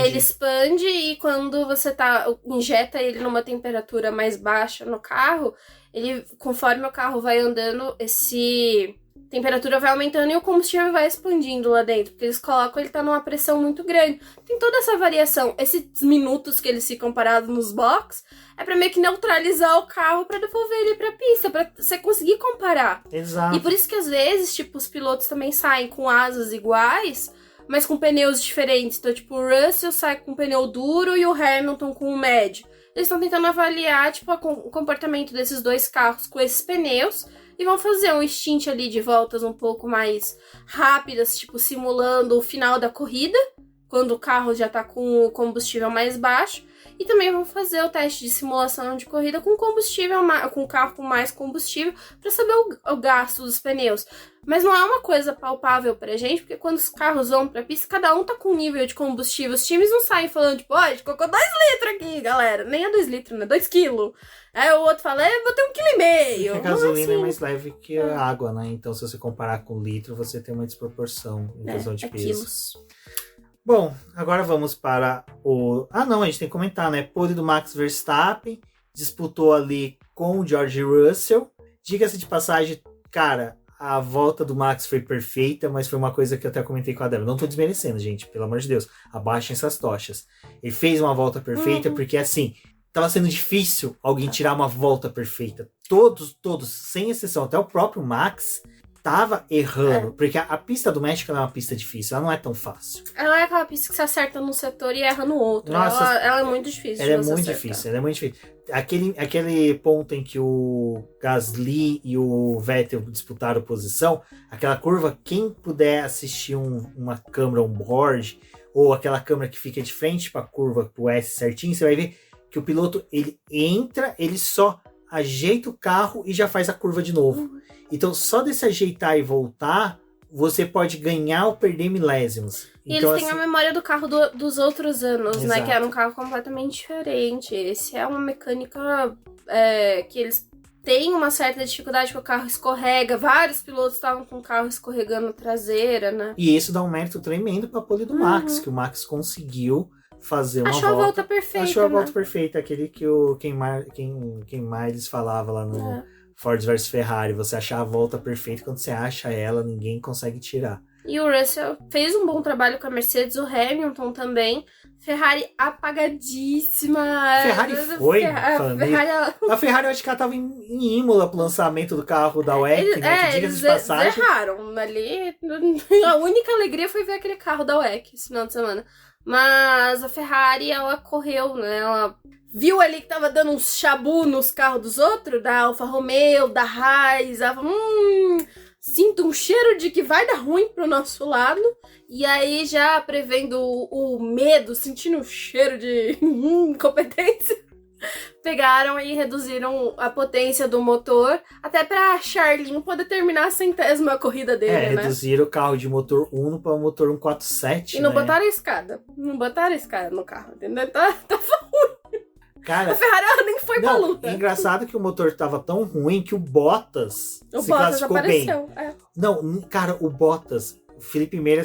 Ele expande e quando você injeta ele numa temperatura mais baixa no carro, ele, conforme o carro vai andando, temperatura vai aumentando e o combustível vai expandindo lá dentro, porque eles colocam, ele tá numa pressão muito grande. Tem toda essa variação. Esses minutos que eles ficam parados nos box é pra meio que neutralizar o carro pra devolver ele pra pista, pra você conseguir comparar. Exato. E por isso que às vezes, tipo, os pilotos também saem com asas iguais, mas com pneus diferentes. Então, tipo, o Russell sai com um pneu duro e o Hamilton com um médio. Eles estão tentando avaliar, tipo, o comportamento desses dois carros com esses pneus e vão fazer um stint ali de voltas um pouco mais rápidas, tipo, simulando o final da corrida, quando o carro já tá com o combustível mais baixo. E também vão fazer o teste de simulação de corrida com combustível, com o carro com mais combustível, para saber o gasto dos pneus. Mas não é uma coisa palpável pra gente, porque quando os carros vão pra pista, cada um tá com um nível de combustível. Os times não saem falando, tipo, ó, a gente colocou 2 litros aqui, galera. Nem é 2 litros, né? 2 quilos. Aí o outro fala, botei 1,5 kg. A gasolina é mais leve que a água, né? Então, se você comparar com litro, você tem uma desproporção em questão de peso. Quilos. Bom, agora vamos para o... Ah, não, a gente tem que comentar, né? Pole do Max Verstappen, disputou ali com o George Russell. Diga-se de passagem, cara, a volta do Max foi perfeita, mas foi uma coisa que eu até comentei com a Débora. Não tô desmerecendo, gente, pelo amor de Deus. Abaixem essas tochas. Ele fez uma volta perfeita porque, assim, tava sendo difícil alguém tirar uma volta perfeita. Todos, sem exceção, até o próprio Max tava errando, porque a pista do México é uma pista difícil, ela não é tão fácil. Ela é aquela pista que você acerta num setor e erra no outro. Nossa, ela é muito difícil. Ela é muito difícil. Aquele ponto em que o Gasly e o Vettel disputaram posição, aquela curva, quem puder assistir uma câmera on-board, ou aquela câmera que fica de frente pra curva, pro S certinho, você vai ver que o piloto, ele entra, ele só ajeita o carro e já faz a curva de novo. Então, só desse ajeitar e voltar, você pode ganhar ou perder milésimos. E então, eles têm a memória do carro dos outros anos, Exato. né? Que era um carro completamente diferente. Esse é uma mecânica que eles têm uma certa dificuldade, que o carro escorrega. Vários pilotos estavam com o carro escorregando traseira, né? E isso dá um mérito tremendo para a pole do Max, que o Max conseguiu fazer uma volta. Achou a volta perfeita. Achou a né? volta perfeita. Aquele que o Ken Miles falava lá no Ford vs Ferrari. Você achar a volta perfeita, quando você acha ela, ninguém consegue tirar. E o Russell fez um bom trabalho com a Mercedes, o Hamilton também. Ferrari apagadíssima. Ferrari foi, a Ferrari, eu acho que ela tava em Imola pro lançamento do carro da WEC, né? Eles de passagem. erraram ali. A única alegria foi ver aquele carro da WEC esse final de semana. Mas a Ferrari, ela correu, né? Ela viu ali que tava dando uns chabu nos carros dos outros, da Alfa Romeo, da Haas. Ela falou, sinto um cheiro de que vai dar ruim pro nosso lado. E aí, já prevendo o medo, sentindo o cheiro de incompetência, pegaram e reduziram a potência do motor, até pra Charlinho poder terminar a 100ª corrida dele, né? Reduziram o carro de motor Uno para motor 147, E não né? botaram a escada. Não botaram a escada no carro, entendeu? Tava ruim. Cara, A Ferrari ela nem foi pra luta. É engraçado que o motor tava tão ruim que o Bottas O se Bottas classificou bem. apareceu. Não, cara, o Bottas, o Felipe Meira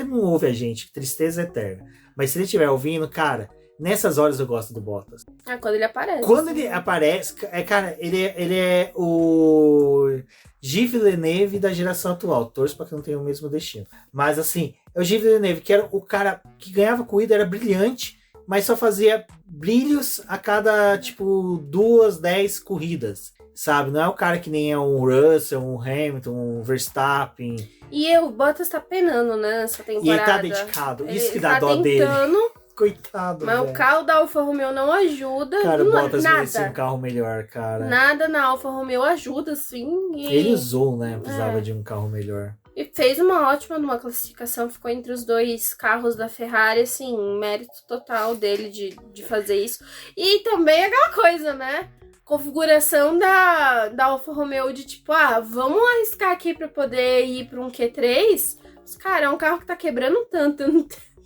não ouve a gente, tristeza eterna. Mas se ele estiver ouvindo, cara, nessas horas eu gosto do Bottas. Quando ele aparece. Quando ele aparece, cara, ele é o Gilles Villeneuve da geração atual. Torço pra que não tenha o mesmo destino. Mas assim, é o Gilles Villeneuve, que era o cara que ganhava corrida, era brilhante, mas só fazia brilhos a cada, 2, 10 corridas, sabe? Não é o cara que nem é um Russell, um Hamilton, um Verstappen. E o Bottas tá penando, né, nessa temporada. E ele tá dedicado, isso que dá dó dele. Coitado, Mas velho. o carro da Alfa Romeo não ajuda. Cara, o não, Bottas nada. merecia um carro melhor, cara. Nada na Alfa Romeo ajuda, sim. Ele usou, né? Precisava de um carro melhor. E fez uma ótima numa classificação, ficou entre os 2 carros da Ferrari, assim, mérito total dele de fazer isso. E também aquela coisa, né? Configuração da Alfa Romeo de tipo, vamos arriscar aqui pra poder ir pra um Q3. Mas, cara, é um carro que tá quebrando tanto,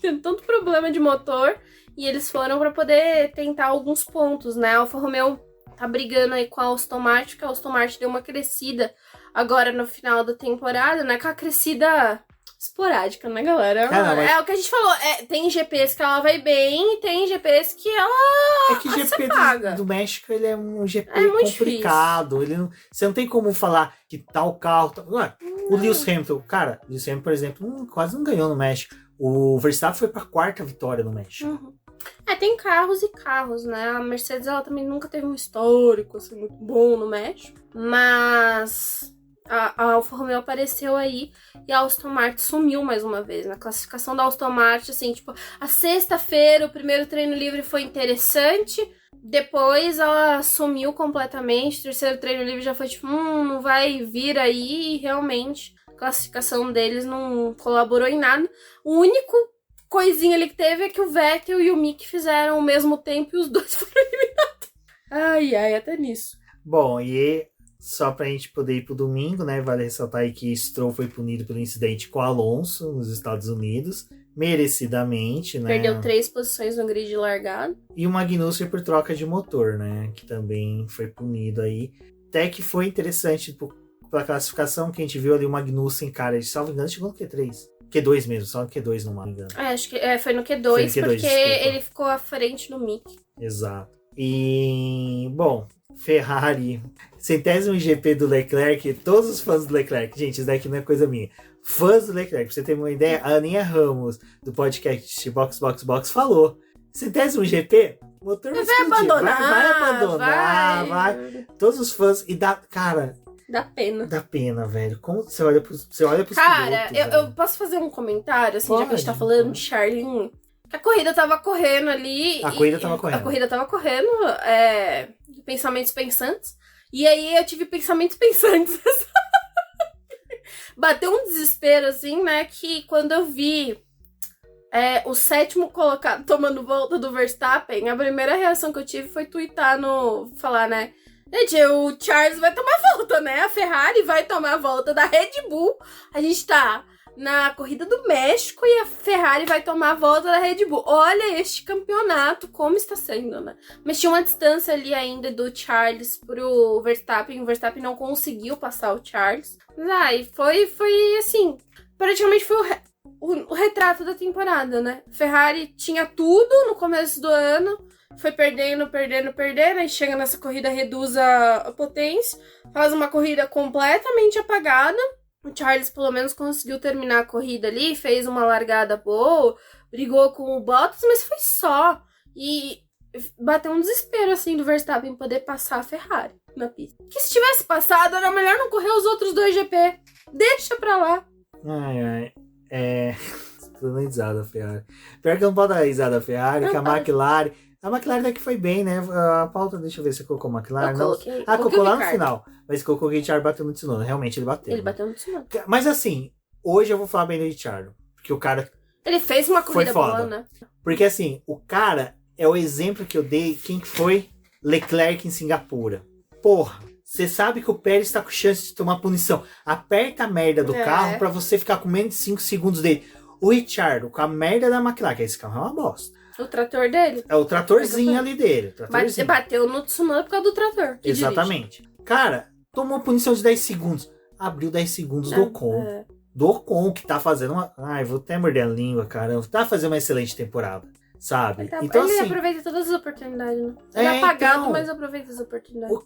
tendo tanto problema de motor, e eles foram pra poder tentar alguns pontos, né? A Alfa Romeo tá brigando aí com a Aston Martin, que a Aston Martin deu uma crescida agora no final da temporada, né? Com a crescida esporádica, né, galera? É o que a gente falou. Tem GPs que ela vai bem e tem GPs que ela que o GP do México, ele é um GP complicado. Você não tem como falar que tal carro... O Lewis Hamilton, cara, o Lewis Hamilton, por exemplo, quase não ganhou no México. O Verstappen foi pra 4ª vitória no México. Uhum. Tem carros e carros, né? A Mercedes, ela também nunca teve um histórico, assim, muito bom no México. Mas a Alfa Romeo apareceu aí e a Aston Martin sumiu mais uma vez. Na classificação da Aston Martin, assim, tipo, a sexta-feira, o primeiro treino livre foi interessante. Depois ela sumiu completamente. O terceiro treino livre já foi tipo, não vai vir aí. E realmente, a classificação deles não colaborou em nada. O único coisinha ali que teve é que o Vettel e o Mick fizeram ao mesmo tempo e os 2 foram eliminados. Até nisso. Bom, e só pra gente poder ir pro domingo, né? Vale ressaltar aí que Stroll foi punido pelo incidente com Alonso nos Estados Unidos. Merecidamente, né? Perdeu 3 posições no grid de largada. E o Magnussen por troca de motor, né? Que também foi punido aí. Até que foi interessante pela classificação que a gente viu ali o Magnussen, cara, de salvo engano, chegou no Q3. Q2 mesmo, só no Q2 não me engano. Acho que foi no Q2, porque desculpa. Ele ficou à frente do Mick. Exato. E, bom, Ferrari, 100º GP do Leclerc, todos os fãs do Leclerc, gente, isso daqui não é coisa minha. Fãs do Leclerc, pra você ter uma ideia, a Aninha Ramos, do podcast Box falou, 100º GP, o motor vai abandonar, vai. Todos os fãs, e cara... Dá pena, velho. Como você olha pros cara, pilotos, eu posso fazer um comentário, assim, já que a gente tá falando de Charlinho? Que a corrida tava correndo ali. A corrida tava correndo. Pensamentos pensantes. E aí eu tive pensamentos pensantes. Bateu um desespero, assim, né? Que quando eu vi o 7º colocado tomando volta do Verstappen, a primeira reação que eu tive foi twittar falar, né? Gente, o Charles vai tomar volta, né? A Ferrari vai tomar a volta da Red Bull. A gente tá na corrida do México e a Ferrari vai tomar a volta da Red Bull. Olha este campeonato, como está sendo, né? Mas tinha uma distância ali ainda do Charles pro Verstappen. O Verstappen não conseguiu passar o Charles. Mas foi assim, praticamente foi o retrato da temporada, né? Ferrari tinha tudo no começo do ano. Foi perdendo, aí chega nessa corrida, reduz a potência, faz uma corrida completamente apagada. O Charles pelo menos conseguiu terminar a corrida ali, fez uma largada boa, brigou com o Bottas, mas foi só. E bateu um desespero assim do Verstappen poder passar a Ferrari na pista. Que se tivesse passado, era melhor não correr os outros 2 GP. Deixa pra lá. Tô dando risada da Ferrari. Pior que eu não posso dar risada da Ferrari, que a McLaren... A McLaren daqui foi bem, né? A pauta, deixa eu ver se colocou a McLaren. Colocou lá no final. Mas colocou o Richard bateu no Tsunoda. Realmente ele bateu. Ele bateu no Tsunoda. Mas assim, hoje eu vou falar bem do Richard. Porque o cara... Ele fez uma corrida boa, né? Porque assim, o cara é o exemplo que eu dei. Quem foi? Leclerc em Singapura. Porra, você sabe que o Pérez tá com chance de tomar punição. Aperta a merda do carro pra você ficar com menos de 5 segundos dele. O Richard, com a merda da McLaren, que esse carro é uma bosta. O trator dele? É o tratorzinho ali dele. Bateu no Tsunoda por causa do trator. Exatamente. Cara, tomou punição de 10 segundos. Abriu 10 segundos do Ocon. Do Ocon, que tá fazendo uma... Ai, vou até morder a língua, caramba. Tá fazendo uma excelente temporada, sabe? Então, ele aproveita todas as oportunidades, né? Ele é apagado, mas aproveita as oportunidades.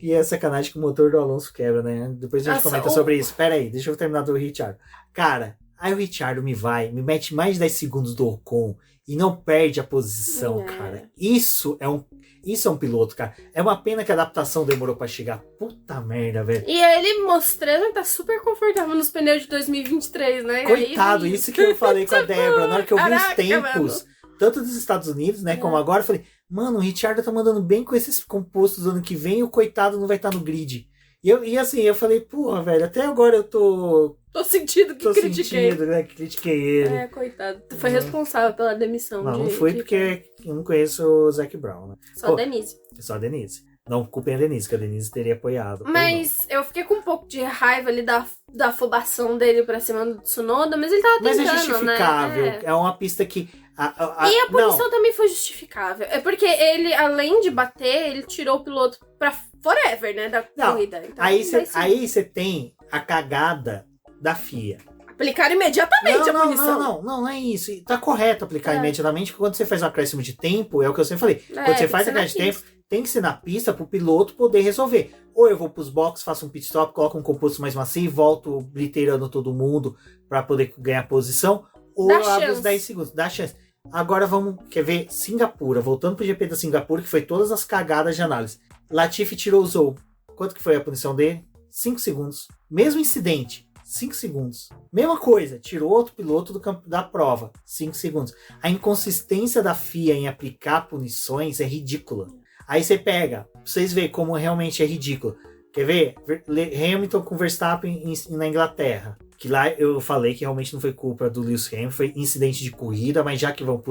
E é sacanagem que o motor do Alonso quebra, né? Depois a gente comenta sobre isso. Pera aí, deixa eu terminar do Richard. Cara, aí o Richard me mete mais de 10 segundos do Ocon e não perde a posição, cara. Isso é um piloto, cara. É uma pena que a adaptação demorou pra chegar. Puta merda, velho. E ele mostrando que tá super confortável nos pneus de 2023, né? Coitado, isso que eu falei com a Débora. Na hora que eu vi os tempos, tanto dos Estados Unidos, né, como agora, eu falei, mano, o Richard tá mandando bem com esses compostos ano que vem e o coitado não vai estar no grid. E assim, eu falei, porra, velho, até agora eu tô sentindo que critiquei. sentindo, né, que critiquei ele. É, coitado. Tu foi responsável pela demissão Não foi porque eu não conheço o Zac Brown, né? Só a Denise. Só a Denise. Não culpem a Denise, que a Denise teria apoiado. Mas eu fiquei com um pouco de raiva ali da afobação dele pra cima do Tsunoda, mas ele tava tentando, Mas é justificável. né? É uma pista que... E a punição também foi justificável. É porque ele, além de bater, ele tirou o piloto pra forever, né, da corrida. Então, aí você tem a cagada da FIA. Aplicar imediatamente a punição. Não é isso. Tá correto aplicar imediatamente, porque quando você faz um acréscimo de tempo, é o que eu sempre falei. Quando você faz acréscimo de tempo, tem que ser na pista pro piloto poder resolver. Ou eu vou pros boxes, faço um pit stop, coloco um composto mais macio e volto bliteirando todo mundo pra poder ganhar posição. Ou eu abro os 10 segundos. Dá chance. Agora quer ver Singapura, voltando pro GP da Singapura, que foi todas as cagadas de análise. Latifi tirou o Zou. Quanto que foi a punição dele? 5 segundos. Mesmo incidente, 5 segundos. Mesma coisa, tirou outro piloto da prova, 5 segundos. A inconsistência da FIA em aplicar punições é ridícula. Aí você pega, pra vocês verem como realmente é ridículo. Quer ver? Hamilton com Verstappen na Inglaterra. Que lá eu falei que realmente não foi culpa do Lewis Hamilton, foi incidente de corrida, mas já que vão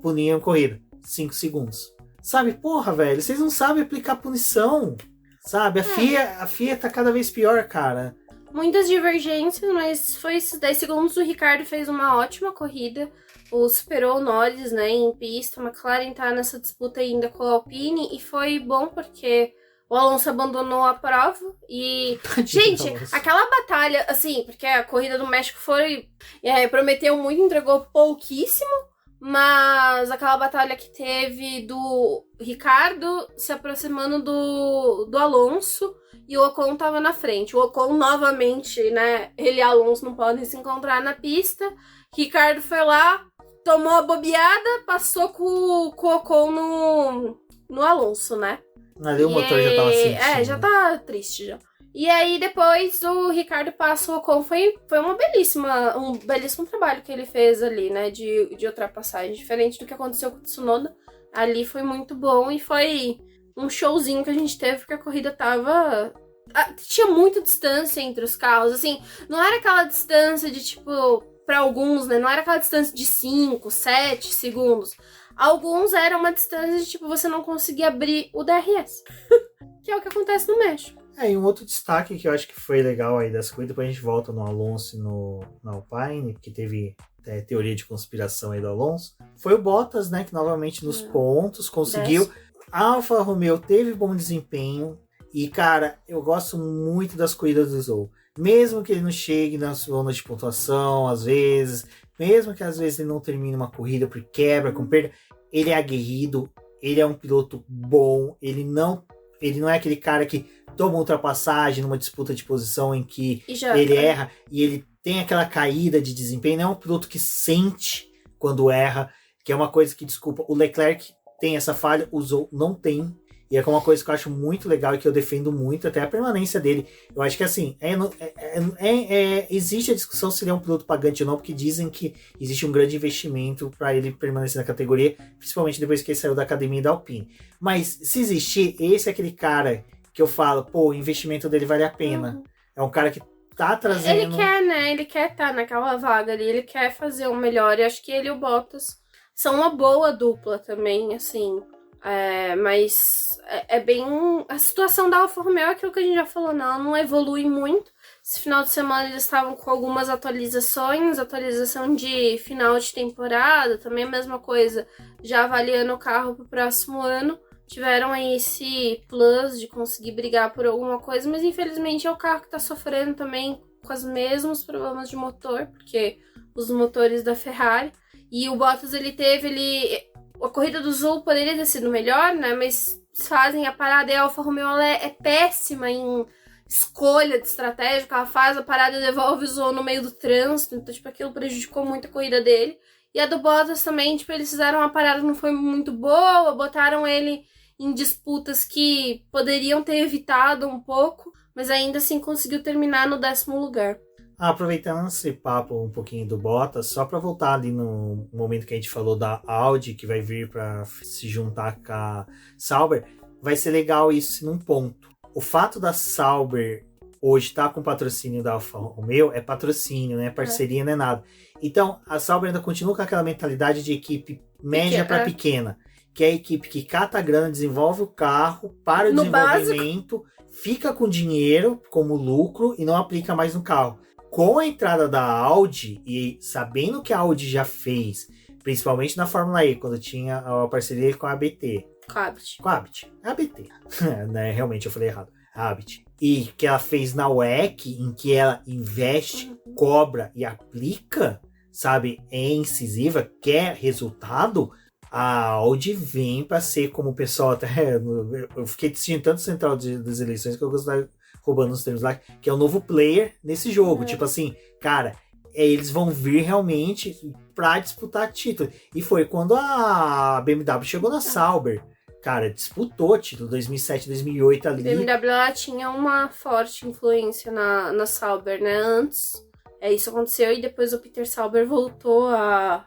puniam corrida. 5 segundos. Sabe, porra, velho, vocês não sabem aplicar punição. Sabe, a FIA tá cada vez pior, cara. Muitas divergências, mas foi esses 10 segundos. O Ricardo fez uma ótima corrida. Superou o Norris, né, em pista. A McLaren tá nessa disputa ainda com a Alpine. E foi bom porque o Alonso abandonou a prova. E, gente, aquela batalha, assim, porque a corrida do México prometeu muito, entregou pouquíssimo. Mas aquela batalha que teve do Ricardo se aproximando do Alonso e o Ocon tava na frente. O Ocon novamente, né? Ele e Alonso não podem se encontrar na pista. Ricardo foi lá, tomou a bobeada, passou com o Ocon no Alonso, né? Ali o motor já tava sentindo. Já tá triste já. E aí depois o Ricardo passa o Ocon, foi um belíssimo trabalho que ele fez ali, né, de ultrapassagem, diferente do que aconteceu com o Tsunoda. Ali foi muito bom e foi um showzinho que a gente teve, porque a corrida tinha muita distância entre os carros, assim, não era aquela distância de tipo, pra alguns, né, não era aquela distância de 5, 7 segundos. Alguns eram uma distância de tipo, você não conseguia abrir o DRS, que é o que acontece no México. E um outro destaque que eu acho que foi legal aí das corridas, depois a gente volta no Alonso e na Alpine, que teve teoria de conspiração aí do Alonso, foi o Bottas, né, que novamente nos pontos conseguiu. A Alfa Romeo teve bom desempenho e, cara, eu gosto muito das corridas do Zou. Mesmo que ele não chegue na zona de pontuação, às vezes, mesmo que às vezes ele não termine uma corrida por quebra, com perda, ele é aguerrido, ele é um piloto bom, ele não é aquele cara que toma ultrapassagem numa disputa de posição em que ele erra e ele tem aquela caída de desempenho. Não é um piloto que sente quando erra, que é uma coisa que, desculpa, o Leclerc tem essa falha, o Zou não tem. E é uma coisa que eu acho muito legal e que eu defendo muito, até a permanência dele. Eu acho que assim, existe a discussão se ele é um piloto pagante ou não, porque dizem que existe um grande investimento para ele permanecer na categoria, principalmente depois que ele saiu da academia da Alpine. Mas se existir, esse é aquele cara que eu falo, pô, o investimento dele vale a pena. É um cara que tá trazendo... Ele quer, né? Ele quer estar naquela vaga ali, ele quer fazer o melhor. E acho que ele e o Bottas são uma boa dupla também, assim. Mas é bem... A situação da Alfa Romeo é aquilo que a gente já falou, não evolui muito. Esse final de semana eles estavam com algumas atualizações, atualização de final de temporada, também a mesma coisa, já avaliando o carro pro próximo ano. Tiveram aí esse plus de conseguir brigar por alguma coisa, mas infelizmente é o carro que tá sofrendo também com os mesmos problemas de motor, porque os motores da Ferrari. E o Bottas, a corrida do Zou poderia ter sido melhor, né? Mas fazem a parada e a Alfa Romeo é péssima em escolha de estratégia. Ela faz a parada e devolve o Zou no meio do trânsito. Então, tipo, aquilo prejudicou muito a corrida dele. E a do Bottas também, tipo, eles fizeram uma parada que não foi muito boa, botaram ele em disputas que poderiam ter evitado um pouco, mas ainda assim conseguiu terminar no 10º lugar. Aproveitando esse papo um pouquinho do Bottas, só para voltar ali no momento que a gente falou da Audi, que vai vir para se juntar com a Sauber, vai ser legal isso num ponto. o fato da Sauber hoje estar com patrocínio da Alfa Romeo é patrocínio, né? Parceria não é nada. Então, a Sauber ainda continua com aquela mentalidade de equipe média para pequena, que é a equipe que cata a grana, desenvolve o carro, para o desenvolvimento, fica com dinheiro como lucro e não aplica mais no carro. Com a entrada da Audi, e sabendo que a Audi já fez, principalmente na Fórmula E, quando tinha a parceria com a ABT. Com a ABT. ABT. Né? Realmente, eu falei errado. A ABT. E que ela fez na WEC, em que ela investe, cobra e aplica, sabe, é incisiva, quer resultado, a Audi vem para ser como o pessoal até... Eu fiquei assistindo tanto Central das Eleições que eu gostava roubando os termos lá, que é o novo player nesse jogo. Tipo assim, cara, eles vão vir realmente pra disputar título. E foi quando a BMW chegou na Sauber. Cara, disputou título 2007, 2008 ali. A BMW ela tinha uma forte influência na Sauber, né? Antes, isso aconteceu e depois o Peter Sauber voltou a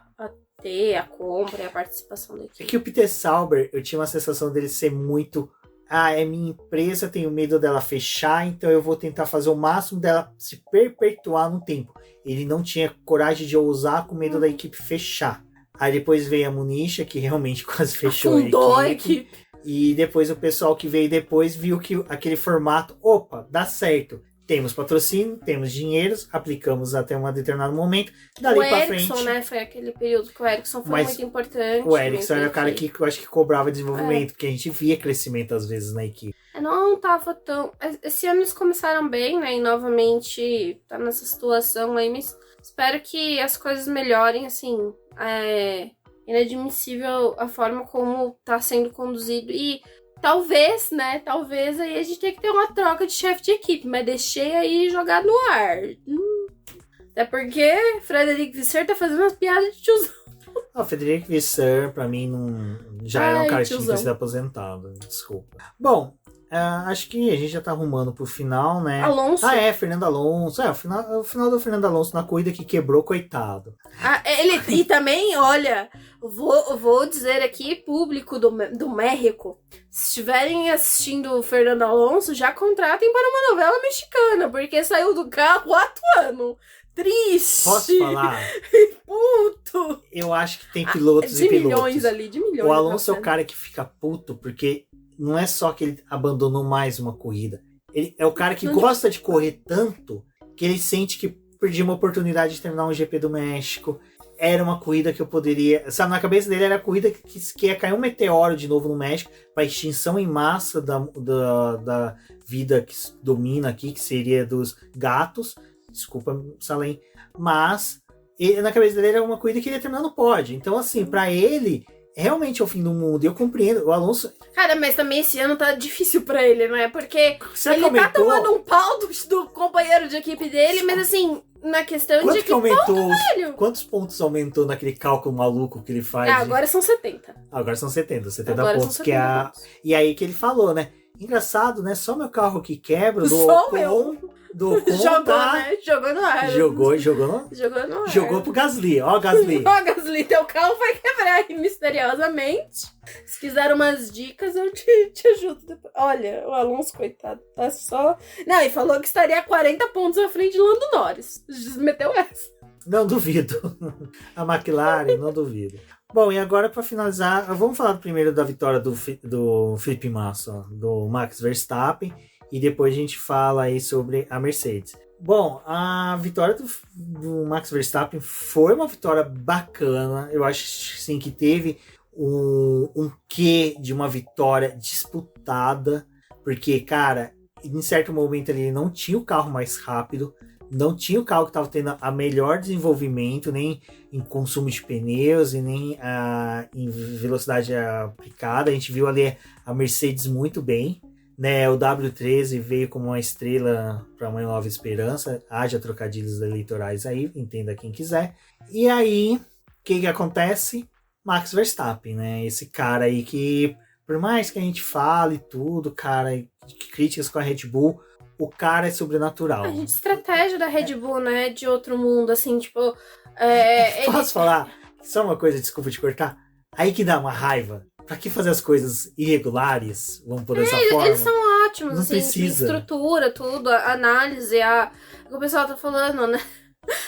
ter a compra e a participação da equipe. É que o Peter Sauber, eu tinha uma sensação dele ser muito... é minha empresa, tenho medo dela fechar, então eu vou tentar fazer o máximo dela se perpetuar no tempo. Ele não tinha coragem de ousar com medo da equipe fechar. Aí depois veio a Municha, que realmente quase fechou a equipe. E depois o pessoal que veio depois viu que aquele formato, opa, dá certo. Temos patrocínio, temos dinheiros, aplicamos até um determinado momento. Dali pra frente. O Ericsson, né? Foi aquele período que o Ericsson foi muito importante. O Ericsson era o cara que eu acho que cobrava desenvolvimento, porque a gente via crescimento às vezes na equipe. Não tava tão... Esse ano eles começaram bem, né? E novamente tá nessa situação aí, mas espero que as coisas melhorem, assim. É inadmissível a forma como tá sendo conduzido e... Talvez, né? Talvez aí a gente tenha que ter uma troca de chefe de equipe, mas deixei aí jogar no ar. Até porque Frederic Visser tá fazendo umas piadas de tiozão. O Frederic Visser, pra mim, já era um cara que tinha que ser aposentado. Desculpa. Bom, acho que a gente já tá arrumando pro final, né? Alonso. Fernando Alonso. O final do Fernando Alonso na corrida que quebrou, coitado. E também, olha, vou dizer aqui, público do México, se estiverem assistindo o Fernando Alonso, já contratem para uma novela mexicana, porque saiu do carro atuando. Triste. Posso falar? Puto. Eu acho que tem pilotos e pilotos. De milhões ali, de milhões. O Alonso é o cara que fica puto, porque não é só que ele abandonou mais uma corrida. Ele é o cara que gosta de correr tanto que ele sente que perdi uma oportunidade de terminar um GP do México. Era uma corrida que eu poderia... Sabe, na cabeça dele era a corrida que ia cair um meteoro de novo no México para extinção em massa da vida que domina aqui, que seria dos gatos. Desculpa, Salem. Mas na cabeça dele era uma corrida que ele ia terminar no pódio. Então, assim, para ele... realmente é o fim do mundo. Eu compreendo. O Alonso... Cara, mas também esse ano tá difícil pra ele, né? Porque você ele tá tomando um pau do companheiro de equipe dele, mas assim, na questão de que quantos pontos aumentou naquele cálculo maluco que ele faz? Agora são 70. Agora são 70 agora pontos. São 70 que é pontos. E aí que ele falou, né? Engraçado, né? Só meu carro que quebra. Só meu. Jogou, né? Jogou no ar. Jogou no ar. Jogou pro Gasly. Ó, Gasly. Ó, Gasly, teu carro vai quebrar aí misteriosamente. Se quiser umas dicas, eu te ajudo depois. Olha, o Alonso, coitado, tá só... Não, e falou que estaria a 40 pontos à frente de Lando Norris. Meteu essa. Não duvido. A McLaren, não duvido. Bom, e agora para finalizar, vamos falar primeiro da vitória do Felipe Massa, do Max Verstappen. E depois a gente fala aí sobre a Mercedes. Bom, a vitória do Max Verstappen foi uma vitória bacana. Eu acho sim que teve um quê de uma vitória disputada. Porque, cara, em certo momento ele não tinha o carro mais rápido. Não tinha o carro que estava tendo a melhor desenvolvimento, nem em consumo de pneus e nem em velocidade aplicada. A gente viu ali a Mercedes muito bem. Né, o W13 veio como uma estrela para uma nova esperança. Haja trocadilhos eleitorais aí, entenda quem quiser. E aí, o que acontece? Max Verstappen, né? Esse cara aí que, por mais que a gente fale tudo, cara, críticas com a Red Bull, o cara é sobrenatural. A gente estratégia da Red Bull, né? De outro mundo, assim, tipo... Posso falar? Só uma coisa, desculpa te cortar. Aí que dá uma raiva. Pra que fazer as coisas irregulares? Vamos por dessa forma? Eles são ótimos, Não assim, precisa. estrutura, tudo, a análise, o que o pessoal tá falando, né?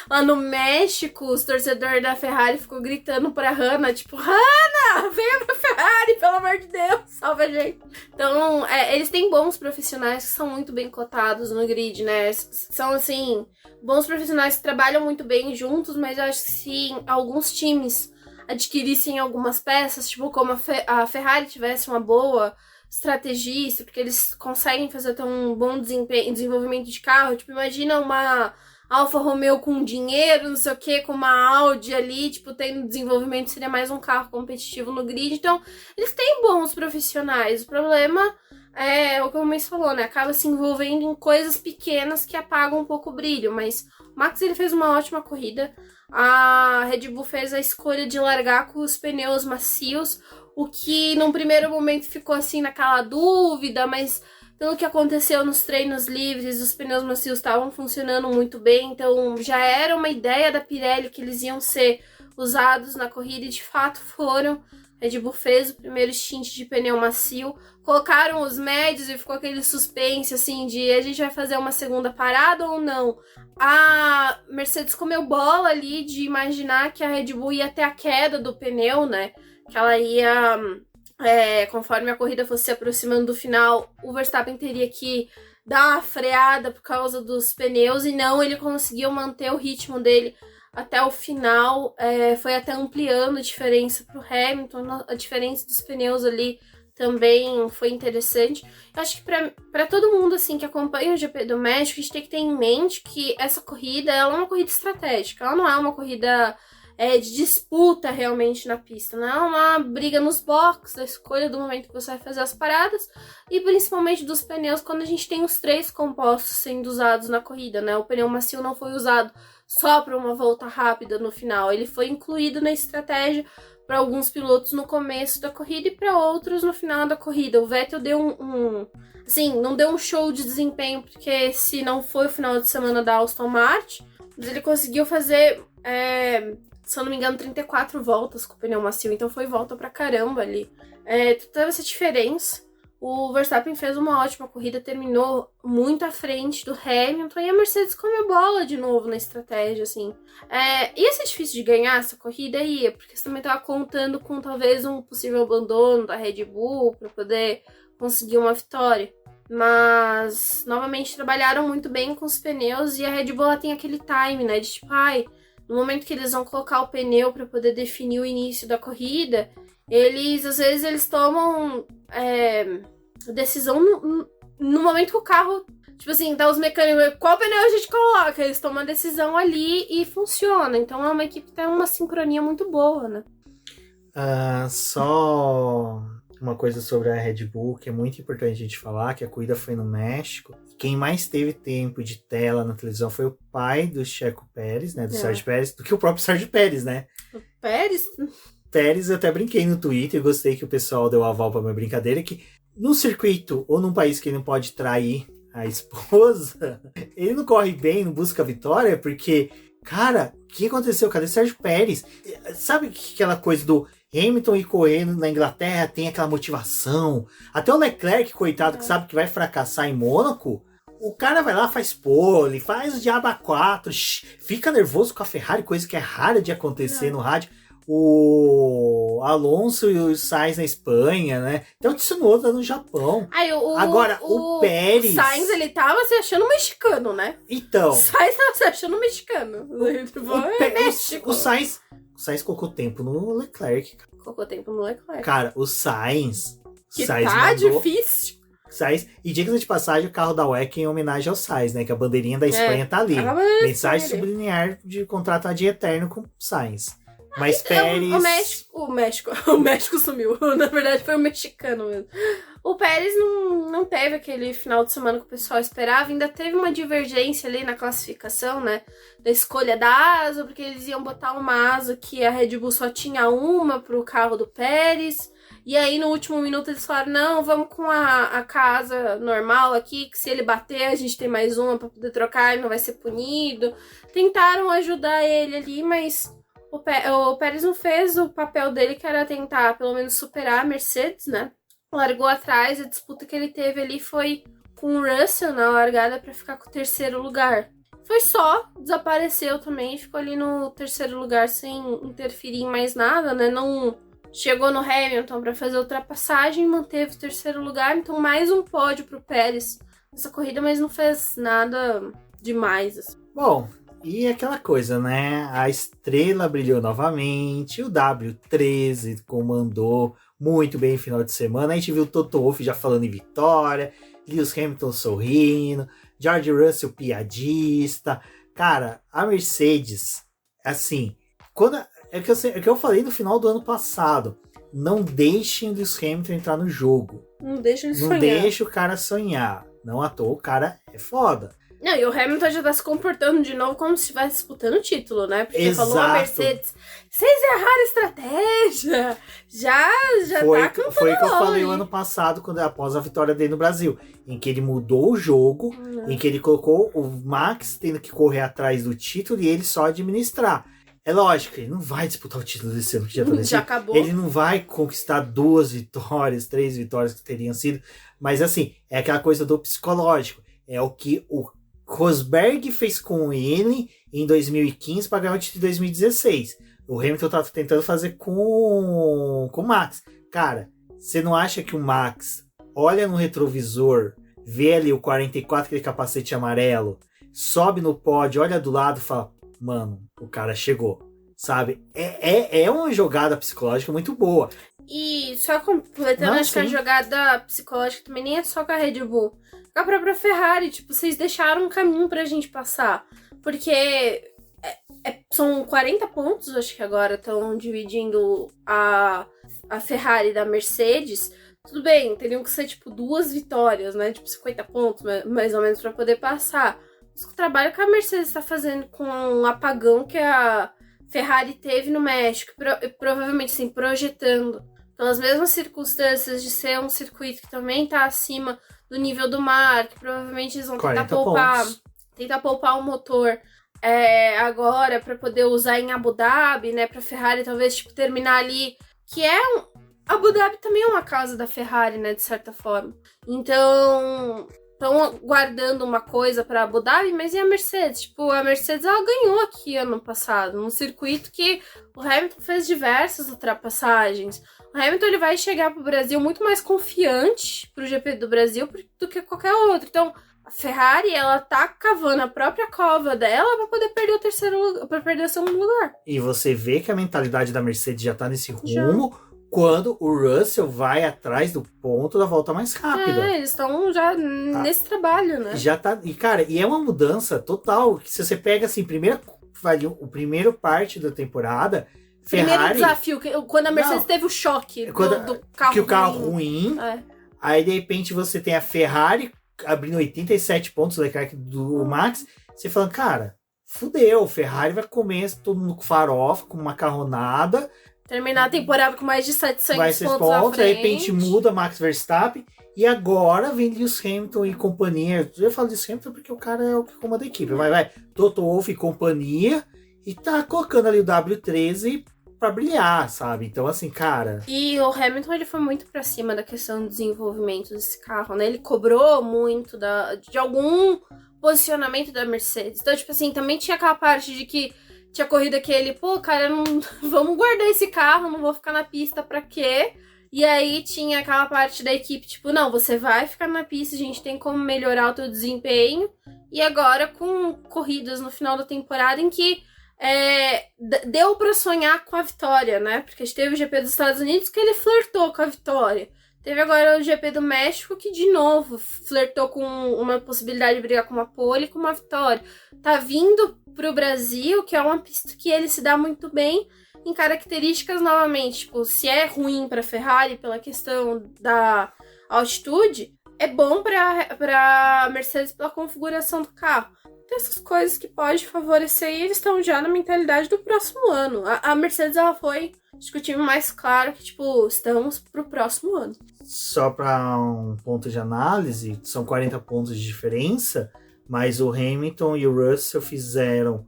Lá no México, os torcedores da Ferrari ficou gritando pra Hannah, tipo, Hannah, venha pra Ferrari, pelo amor de Deus, salva a gente. Então, eles têm bons profissionais que são muito bem cotados no grid, né? São, assim, bons profissionais que trabalham muito bem juntos, mas eu acho que se alguns times adquirissem algumas peças, tipo, como a Ferrari tivesse uma boa estrategista, porque eles conseguem fazer até um bom desenvolvimento de carro, tipo, imagina uma Alfa Romeo com dinheiro, não sei o que, com uma Audi ali, tipo, tem desenvolvimento, seria mais um carro competitivo no grid. Então, eles têm bons profissionais. O problema é o que o Mendes falou, né? Acaba se envolvendo em coisas pequenas que apagam um pouco o brilho. Mas o Max, ele fez uma ótima corrida. A Red Bull fez a escolha de largar com os pneus macios, o que num primeiro momento ficou assim naquela dúvida, mas pelo que aconteceu nos treinos livres, os pneus macios estavam funcionando muito bem, então já era uma ideia da Pirelli que eles iam ser usados na corrida e de fato foram. A Red Bull fez o primeiro stint de pneu macio, colocaram os médios e ficou aquele suspense assim de a gente vai fazer uma segunda parada ou não. A Mercedes comeu bola ali de imaginar que a Red Bull ia ter a queda do pneu, né? Que ela ia... conforme a corrida fosse se aproximando do final, o Verstappen teria que dar uma freada por causa dos pneus, e não, ele conseguiu manter o ritmo dele até o final, foi até ampliando a diferença para o Hamilton, a diferença dos pneus ali também foi interessante. Eu acho que para todo mundo assim que acompanha o GP do México, a gente tem que ter em mente que essa corrida ela é uma corrida estratégica, ela não é uma corrida de disputa realmente na pista, não é uma briga nos boxes, da escolha do momento que você vai fazer as paradas e principalmente dos pneus quando a gente tem os 3 compostos sendo usados na corrida, né? O pneu macio não foi usado só para uma volta rápida no final, ele foi incluído na estratégia para alguns pilotos no começo da corrida e para outros no final da corrida. O Vettel deu assim, não deu um show de desempenho porque se não foi o final de semana da Aston Martin, mas ele conseguiu fazer se eu não me engano, 34 voltas com o pneu macio, então foi volta pra caramba ali. Teve essa diferença. O Verstappen fez uma ótima corrida, terminou muito à frente do Hamilton, e a Mercedes comeu bola de novo na estratégia, assim. Ia ser difícil de ganhar essa corrida? Ia, porque você também tava contando com talvez um possível abandono da Red Bull para poder conseguir uma vitória. Mas, novamente, trabalharam muito bem com os pneus, e a Red Bull ela tem aquele time, né, de tipo, no momento que eles vão colocar o pneu para poder definir o início da corrida, às vezes eles tomam decisão no momento que o carro, tipo assim, tá os mecânicos, qual pneu a gente coloca? Eles tomam a decisão ali e funciona. Então é uma equipe que tem uma sincronia muito boa, né? Só uma coisa sobre a Red Bull que é muito importante a gente falar, que a corrida foi no México. Quem mais teve tempo de tela na televisão foi o pai do Checo Pérez, né? Do Sérgio Pérez, do que o próprio Sérgio Pérez, né? O Pérez? Pérez, eu até brinquei no Twitter, gostei que o pessoal deu aval pra minha brincadeira, que num circuito ou num país que ele não pode trair a esposa, ele não corre bem, não busca vitória, porque, cara, o que aconteceu? Cadê o Sérgio Pérez? Sabe aquela coisa do Hamilton e correndo na Inglaterra tem aquela motivação? Até o Leclerc, coitado, que sabe que vai fracassar em Mônaco, o cara vai lá, faz pole, faz o diabo a 4, fica nervoso com a Ferrari, coisa que é rara de acontecer no rádio. O Alonso e o Sainz na Espanha, né? Então o Tsunoda no Japão. Agora, o Pérez... O Sainz, ele tava se achando mexicano, né? Então... O Sainz tava se achando mexicano. O Sainz colocou tempo no Leclerc. Colocou tempo no Leclerc. Cara, o Sainz... Que tá difícil. Sainz, e diga de passagem, o carro da WEC em homenagem ao Sainz, né? Que a bandeirinha da Espanha tá ali. Mensagem subliminar de contrato ad eterno com o Sainz. Mas Pérez... O México sumiu. Na verdade, foi o mexicano mesmo. O Pérez não teve aquele final de semana que o pessoal esperava. Ainda teve uma divergência ali na classificação, né? Da escolha da asa, porque eles iam botar uma asa que a Red Bull só tinha uma pro carro do Pérez. E aí, no último minuto, eles falaram, não, vamos com a casa normal aqui, que se ele bater, a gente tem mais uma pra poder trocar, ele não vai ser punido. Tentaram ajudar ele ali, mas o Pérez não fez o papel dele, que era tentar, pelo menos, superar a Mercedes, né? Largou atrás, a disputa que ele teve ali foi com o Russell na largada pra ficar com o terceiro lugar. Foi só, desapareceu também, ficou ali no terceiro lugar sem interferir em mais nada, né? Não chegou no Hamilton pra fazer a ultrapassagem, manteve o terceiro lugar, então mais um pódio pro Pérez nessa corrida, mas não fez nada demais, assim. Bom, e aquela coisa, né? A estrela brilhou novamente, o W13 comandou muito bem no final de semana. A gente viu o Toto Wolff já falando em vitória, Lewis Hamilton sorrindo, George Russell piadista. Cara, a Mercedes, assim, é o que eu falei no final do ano passado. Não deixem o Lewis Hamilton entrar no jogo. Não deixa ele Não sonhar. deixa o cara sonhar. Não à toa, o cara é foda. Não, e o Hamilton já tá se comportando de novo como se estivesse disputando o título, né? Porque Exato. falou a Mercedes, vocês erraram a estratégia. Já Foi tá cantando o que eu LOL, falei hein? o ano passado, após a vitória dele no Brasil, em que ele mudou o jogo, em que ele colocou o Max tendo que correr atrás do título e ele só administrar. É lógico, ele não vai disputar o título desse ano que já tá decidido. Já acabou. Ele não vai conquistar 2 vitórias, 3 vitórias que teriam sido, mas assim, é aquela coisa do psicológico. É o que o Rosberg fez com ele em 2015 para ganhar o título de 2016. O Hamilton tá tentando fazer com o Max. Cara, você não acha que o Max olha no retrovisor, vê ali o 44, aquele capacete amarelo, sobe no pódio, olha do lado e fala, mano, o cara chegou, sabe? É uma jogada psicológica muito boa. E só completando, Não, acho que a sim. jogada psicológica também nem é só com a Red Bull. Com a própria Ferrari, tipo, vocês deixaram um caminho pra gente passar. Porque são 40 pontos, acho que agora estão dividindo a Ferrari da Mercedes. Tudo bem, teriam que ser, tipo, 2 vitórias, né? Tipo, 50 pontos, mais ou menos, pra poder passar. Mas o trabalho que a Mercedes tá fazendo com o apagão que a Ferrari teve no México, provavelmente, assim, projetando pelas mesmas circunstâncias de ser um circuito que também tá acima do nível do mar, que provavelmente eles vão tentar poupar o motor agora para poder usar em Abu Dhabi, né, pra Ferrari talvez tipo, terminar ali, que Abu Dhabi também é uma casa da Ferrari, né, de certa forma. Então, estão guardando uma coisa para Abu Dhabi, mas e a Mercedes? Tipo, a Mercedes ela ganhou aqui ano passado, num circuito que o Hamilton fez diversas ultrapassagens. O Hamilton ele vai chegar pro Brasil muito mais confiante pro GP do Brasil do que qualquer outro. Então, a Ferrari, ela tá cavando a própria cova dela pra poder perder o terceiro lugar, pra perder o segundo lugar. E você vê que a mentalidade da Mercedes já tá nesse rumo quando o Russell vai atrás do ponto da volta mais rápida. Eles estão já nesse trabalho, né? Já tá. E, cara, e é uma mudança total. Que se você pega assim, o primeiro parte da temporada. Primeiro Ferrari, desafio, quando a Mercedes teve o choque do carro que o carro ruim. Aí, de repente, você tem a Ferrari abrindo 87 pontos do Max. Você falando, cara, fudeu. Ferrari vai comer todo mundo com farofa, com macarronada. Terminar a temporada com mais de 700 pontos à frente. Aí, de repente, muda Max Verstappen. E agora vem Lewis Hamilton e companhia. Eu falo Lewis Hamilton porque o cara é o que comanda a equipe. Vai. Toto Wolff e companhia. E tá colocando ali o W13 pra brilhar, sabe? Então, assim, cara... E o Hamilton, ele foi muito pra cima da questão do desenvolvimento desse carro, né? Ele cobrou muito de algum posicionamento da Mercedes. Então, tipo assim, também tinha aquela parte de que tinha corrida que ele, pô, cara, vamos guardar esse carro, não vou ficar na pista pra quê? E aí tinha aquela parte da equipe, tipo, não, você vai ficar na pista, a gente tem como melhorar o teu desempenho. E agora com corridas no final da temporada em que deu pra sonhar com a vitória, né? Porque a gente teve o GP dos Estados Unidos que ele flertou com a vitória. Teve agora o GP do México que, de novo, flertou com uma possibilidade de brigar com uma pole e com uma vitória. Tá vindo pro Brasil, que é uma pista que ele se dá muito bem em características, novamente. Tipo, se é ruim pra Ferrari pela questão da altitude, é bom pra Mercedes pela configuração do carro. Essas coisas que pode favorecer e eles estão já na mentalidade do próximo ano. A Mercedes, ela foi, acho que o time mais claro que, tipo, estamos pro próximo ano. Só para um ponto de análise, são 40 pontos de diferença, mas o Hamilton e o Russell fizeram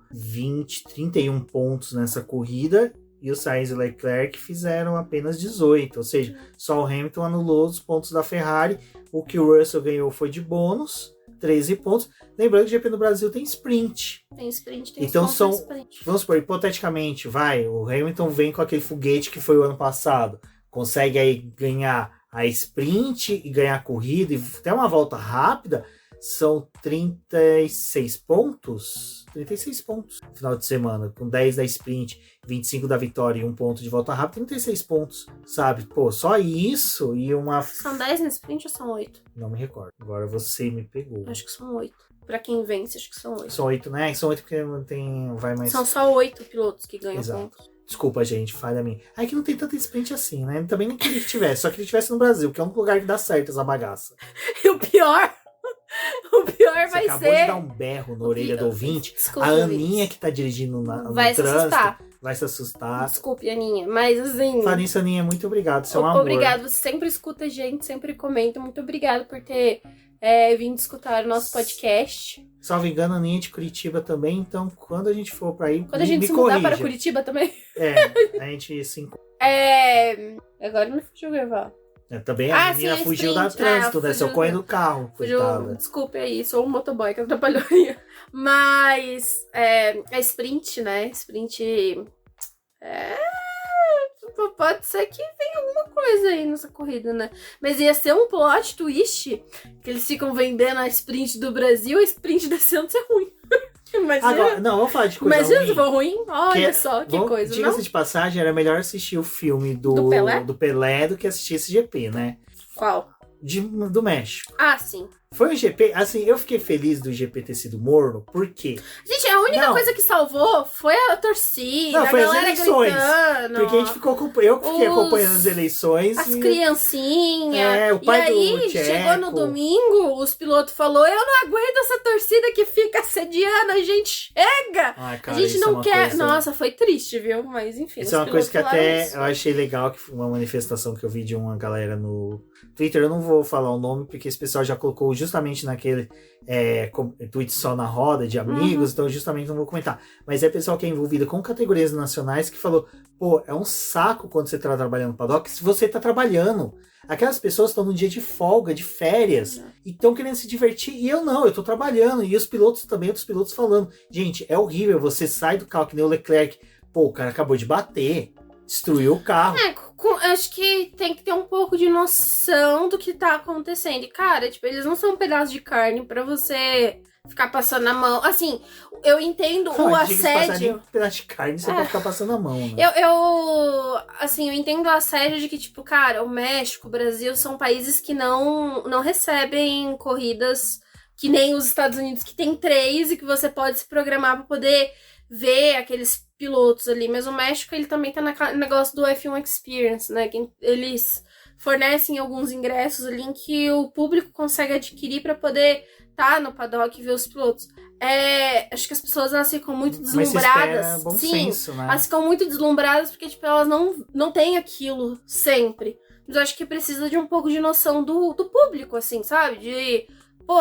31 pontos nessa corrida e o Sainz e o Leclerc fizeram apenas 18. Ou seja, só o Hamilton anulou os pontos da Ferrari. O que o Russell ganhou foi de bônus, 13 pontos. Lembrando que o GP no Brasil tem sprint. Tem sprint, tem então são, sprint. Vamos supor, hipoteticamente, o Hamilton vem com aquele foguete que foi o ano passado. Consegue aí ganhar a sprint e ganhar a corrida e até uma volta rápida. São 36 pontos. 36 pontos no final de semana. Com 10 da sprint, 25 da vitória e 1 ponto de volta rápida. 36 pontos, sabe? Pô, só isso e uma... São 10 na sprint ou são 8? Não me recordo. Agora você me pegou. Acho que são 8. Pra quem vence, acho que são 8. São 8, né? São 8 porque não tem... Vai mais... São só 8 pilotos que ganham pontos. Desculpa, gente, falha minha. É que não tem tanta sprint assim, né? Também não queria que tivesse. Só que ele tivesse no Brasil, que é um lugar que dá certo essa bagaça. E o pior... O pior vai ser... Você acabou de dar um berro na orelha do ouvinte. Desculpa, a Aninha que tá dirigindo no vai trânsito. Se assustar. Vai se assustar. Desculpe, Aninha, mas assim... Falando nisso, Aninha, muito obrigado. Você é um amor. Obrigado, você sempre escuta a gente, sempre comenta. Muito obrigado por ter vindo escutar o nosso podcast. Salvo engano, a Aninha é de Curitiba também. Então, quando a gente for pra aí, quando a gente se mudar para Curitiba também. A gente se encontra. Agora me fugiu gravar. Também a menina fugiu da trânsito, né? Só correndo do carro. Fugiu, desculpe aí, sou um motoboy que atrapalhou aí. Mas a sprint, né? Sprint pode ser que venha alguma coisa aí nessa corrida, né? Mas ia ser um plot twist que eles ficam vendendo a sprint do Brasil, a sprint desse ano ser ruim. Imagina. Agora, não, vamos falar de coisa Imagina ruim. Se for ruim, olha só, que coisa, diga-se de passagem, era melhor assistir o filme do Pelé do que assistir esse GP, né? Qual? Do México. Ah, sim. Foi um GP, assim, eu fiquei feliz do GP ter sido morno, por quê? Gente, a única coisa que salvou foi a torcida, não, foi a galera as eleições, gritando. Porque a gente ficou eu fiquei acompanhando as eleições. As criancinhas. O pai e do aí, Tcheco. chegou no domingo, os pilotos falaram, eu não aguento essa torcida que fica assediando, a gente chega! Ai, cara, a gente não quer... Coisa... Nossa, foi triste, viu? Mas enfim. Isso é uma coisa que até eu achei legal, que foi uma manifestação que eu vi de uma galera no Twitter. Eu não vou falar o nome, porque esse pessoal já colocou justamente naquele tweet só na roda de amigos, então justamente não vou comentar. Mas é pessoal que é envolvido com categorias nacionais que falou, pô, é um saco quando você tá trabalhando no paddock, se você tá trabalhando. Aquelas pessoas estão no dia de folga, de férias, e estão querendo se divertir, e eu não, eu tô trabalhando, e os pilotos também, outros pilotos falando, gente, é horrível, você sai do carro que nem o Leclerc, pô, o cara acabou de bater, destruiu o carro. Acho que tem que ter um pouco de noção do que tá acontecendo. E, cara, tipo, eles não são um pedaço de carne pra você ficar passando a mão. Assim, eu entendo o assédio. Um pedaço de carne você pode ficar passando a mão, né? Eu entendo o assédio de que, tipo, cara, o México, o Brasil são países que não recebem corridas que nem os Estados Unidos, que tem 3 e que você pode se programar pra poder ver aqueles pilotos ali, mas o México ele também tá no negócio do F1 Experience, né? Eles fornecem alguns ingressos ali em que o público consegue adquirir para poder estar no paddock e ver os pilotos. Acho que as pessoas elas ficam muito deslumbradas. Mas bom sim, senso, né? Elas ficam muito deslumbradas porque tipo, elas não têm aquilo sempre. Mas eu acho que precisa de um pouco de noção do público, assim, sabe? De... Pô,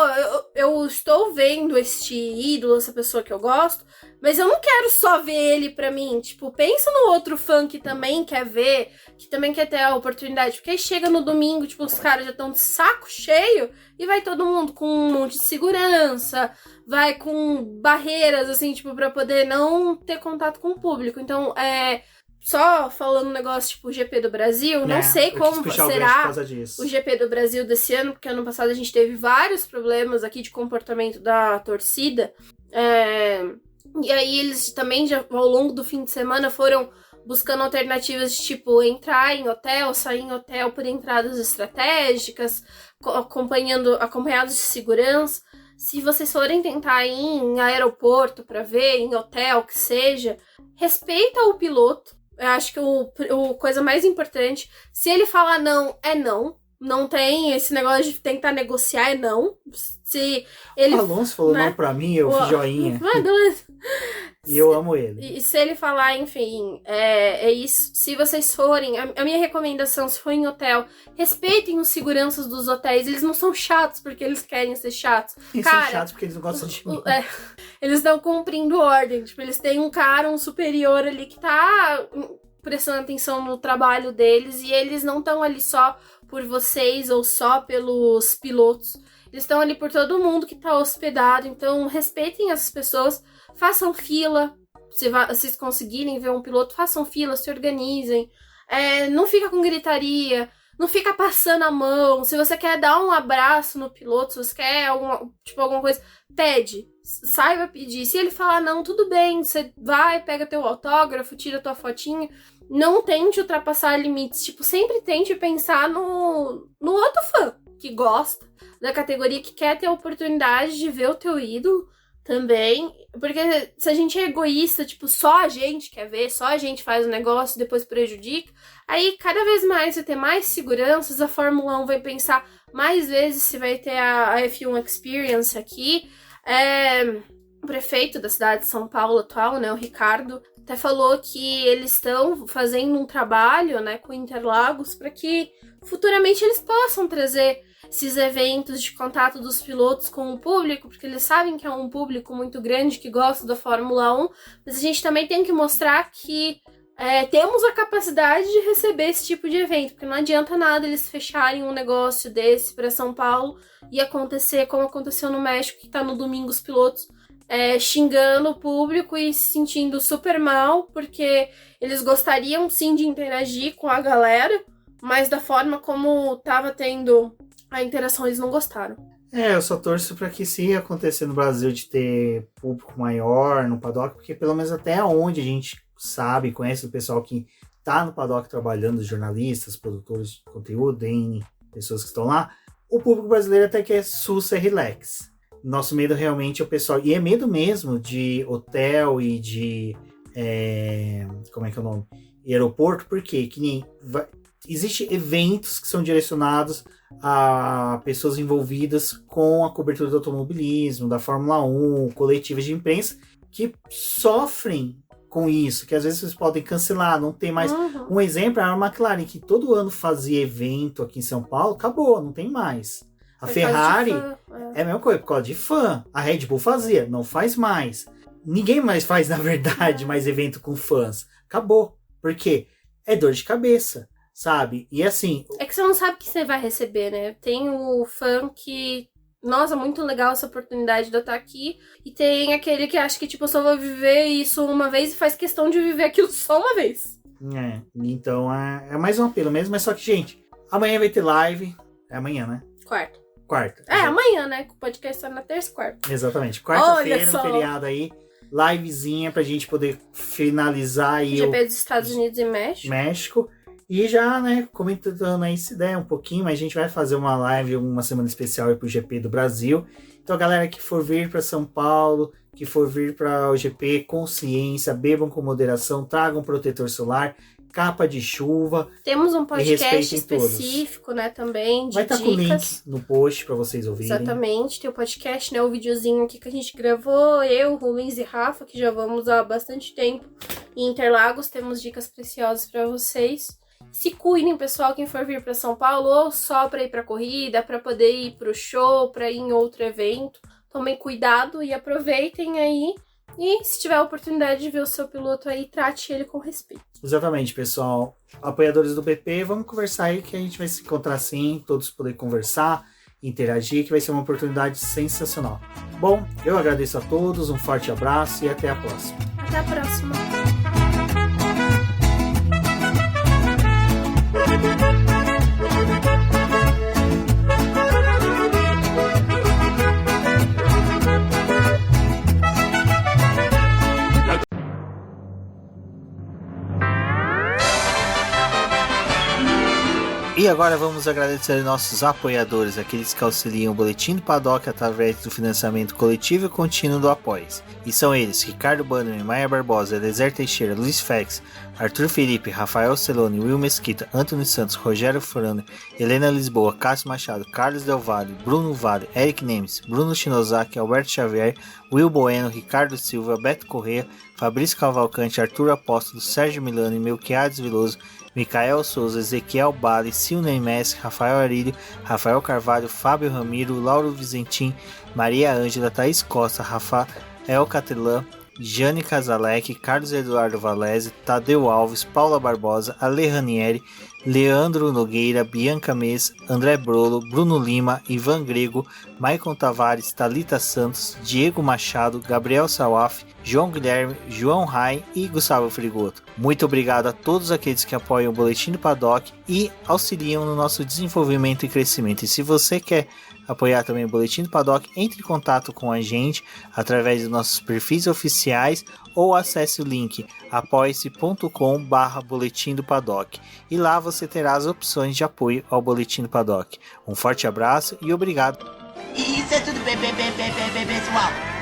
eu estou vendo este ídolo, essa pessoa que eu gosto, mas eu não quero só ver ele pra mim. Tipo, pensa no outro fã que também quer ver, que também quer ter a oportunidade. Porque aí chega no domingo, tipo, os caras já estão de saco cheio e vai todo mundo com um monte de segurança, vai com barreiras, assim, tipo, pra poder não ter contato com o público. Então, só falando um negócio tipo o GP do Brasil, não sei como será o GP do Brasil desse ano, porque ano passado a gente teve vários problemas aqui de comportamento da torcida. E aí eles também, já ao longo do fim de semana, foram buscando alternativas de tipo entrar em hotel, sair em hotel por entradas estratégicas, acompanhados de segurança. Se vocês forem tentar ir em aeroporto para ver, em hotel, que seja, respeita o piloto. Eu acho que o coisa mais importante, se ele falar não, é não. Não tem esse negócio de tentar negociar, é não. Se ele... O Alonso falou não pra mim, eu fiz joinha. Beleza. E eu amo ele. E se ele falar, enfim, é isso. Se vocês forem, a minha recomendação, se for em hotel, respeitem os seguranças dos hotéis. Eles não são chatos porque eles querem ser chatos. Eles são chatos porque eles não gostam de mim. Eles estão cumprindo ordem. Tipo, eles têm um superior ali que tá prestando atenção no trabalho deles e eles não estão ali só por vocês ou só pelos pilotos. Eles estão ali por todo mundo que está hospedado, então respeitem essas pessoas, façam fila. Se vocês conseguirem ver um piloto, façam fila, se organizem. Não fica com gritaria, não fica passando a mão. Se você quer dar um abraço no piloto, se você quer alguma coisa, pede. Saiba pedir. Se ele falar não, tudo bem. Você vai, pega teu autógrafo, tira tua fotinha. Não tente ultrapassar limites. Sempre tente pensar no outro fã que gosta da categoria, que quer ter a oportunidade de ver o teu ídolo também. Porque se a gente é egoísta, só a gente quer ver, só a gente faz o negócio e depois prejudica, aí cada vez mais vai ter mais seguranças, a Fórmula 1 vai pensar mais vezes se vai ter a F1 Experience aqui. O prefeito da cidade de São Paulo atual, né, o Ricardo, até falou que eles estão fazendo um trabalho, né, com Interlagos para que futuramente eles possam trazer esses eventos de contato dos pilotos com o público, porque eles sabem que é um público muito grande que gosta da Fórmula 1, mas a gente também tem que mostrar que temos a capacidade de receber esse tipo de evento, porque não adianta nada eles fecharem um negócio desse para São Paulo e acontecer como aconteceu no México, que tá no domingo os pilotos xingando o público e se sentindo super mal, porque eles gostariam sim de interagir com a galera, mas da forma como tava tendo a interação eles não gostaram. Eu só torço para que se acontecer no Brasil de ter público maior no paddock, porque pelo menos até onde a gente sabe, conhece o pessoal que tá no paddock trabalhando, jornalistas, produtores de conteúdo, pessoas que estão lá, o público brasileiro até que é sussa e relax. Nosso medo realmente é o pessoal, e é medo mesmo de hotel e de como é que é o nome? Aeroporto, porque existem eventos que são direcionados a pessoas envolvidas com a cobertura do automobilismo, da Fórmula 1, coletivas de imprensa, que sofrem com isso, que às vezes vocês podem cancelar, não tem mais. Um exemplo é a McLaren, que todo ano fazia evento aqui em São Paulo, acabou, não tem mais. A Ferrari é a mesma coisa, por causa de fã. A Red Bull fazia, não faz mais. Ninguém mais faz, na verdade, mais evento com fãs. Acabou. Por quê? É dor de cabeça, sabe? E assim... É que você não sabe o que você vai receber, né? Tem o fã que... Nossa, muito legal essa oportunidade de eu estar aqui. E tem aquele que acha que, eu só vou viver isso uma vez e faz questão de viver aquilo só uma vez. Então é mais um apelo mesmo. Mas só que, gente, amanhã vai ter live. É amanhã, né? Quarta. Amanhã, né? O podcast sai na terça e quarta. Exatamente. Quarta-feira, no feriado aí. Livezinha pra gente poder finalizar aí GP dos Estados Unidos e México. E já, né, comentando aí se der um pouquinho, mas a gente vai fazer uma live, uma semana especial aí pro GP do Brasil. Então, galera que for vir para São Paulo, que for vir para o GP, consciência, bebam com moderação, tragam protetor solar, capa de chuva. Temos um podcast específico, né, também, de vai estar com o link no post para vocês ouvirem. Exatamente, tem o podcast, né, o videozinho aqui que a gente gravou, eu, Rubens e Rafa, que já vamos há bastante tempo em Interlagos, temos dicas preciosas para vocês. Se cuidem, pessoal, quem for vir para São Paulo, ou só para ir para corrida, para poder ir para o show, para ir em outro evento. Tomem cuidado e aproveitem aí. E se tiver a oportunidade de ver o seu piloto aí, trate ele com respeito. Exatamente, pessoal. Apoiadores do BP, vamos conversar aí que a gente vai se encontrar sim, todos poder conversar, interagir, que vai ser uma oportunidade sensacional. Bom, eu agradeço a todos, um forte abraço e até a próxima. Até a próxima. E agora vamos agradecer nossos apoiadores, aqueles que auxiliam o Boletim do Paddock através do financiamento coletivo e contínuo do Apoia-se. E são eles: Ricardo Bannerman, Maia Barbosa, Eliezer Teixeira, Luiz Fex, Arthur Felipe, Rafael Celone, Will Mesquita, Antônio Santos, Rogério Furano, Helena Lisboa, Cássio Machado, Carlos Del Valle, Bruno Vale, Eric Nemes, Bruno Shinozaki, Alberto Xavier, Will Bueno, Ricardo Silva, Beto Corrêa, Fabrício Cavalcante, Arthur Apóstolo, Sérgio Milano, Melquiades Veloso, Micael Souza, Ezequiel Bale, Silney Messi, Rafael Arílio, Rafael Carvalho, Fábio Ramiro, Lauro Vizentim, Maria Ângela, Thaís Costa, Rafael Catelã, Jane Casalec, Carlos Eduardo Valese, Tadeu Alves, Paula Barbosa, Ale Ranieri, Leandro Nogueira, Bianca Mês, André Brolo, Bruno Lima, Ivan Grego, Maicon Tavares, Thalita Santos, Diego Machado, Gabriel Sawaf, João Guilherme, João Rai e Gustavo Frigoto. Muito obrigado a todos aqueles que apoiam o Boletim do Paddock e auxiliam no nosso desenvolvimento e crescimento. E se você quer apoiar também o Boletim do Paddock, entre em contato com a gente através dos nossos perfis oficiais ou acesse o link apoia-se.com/Boletim do Paddock e lá você terá as opções de apoio ao Boletim do Paddock. Um forte abraço e obrigado. Isso é tudo, pessoal.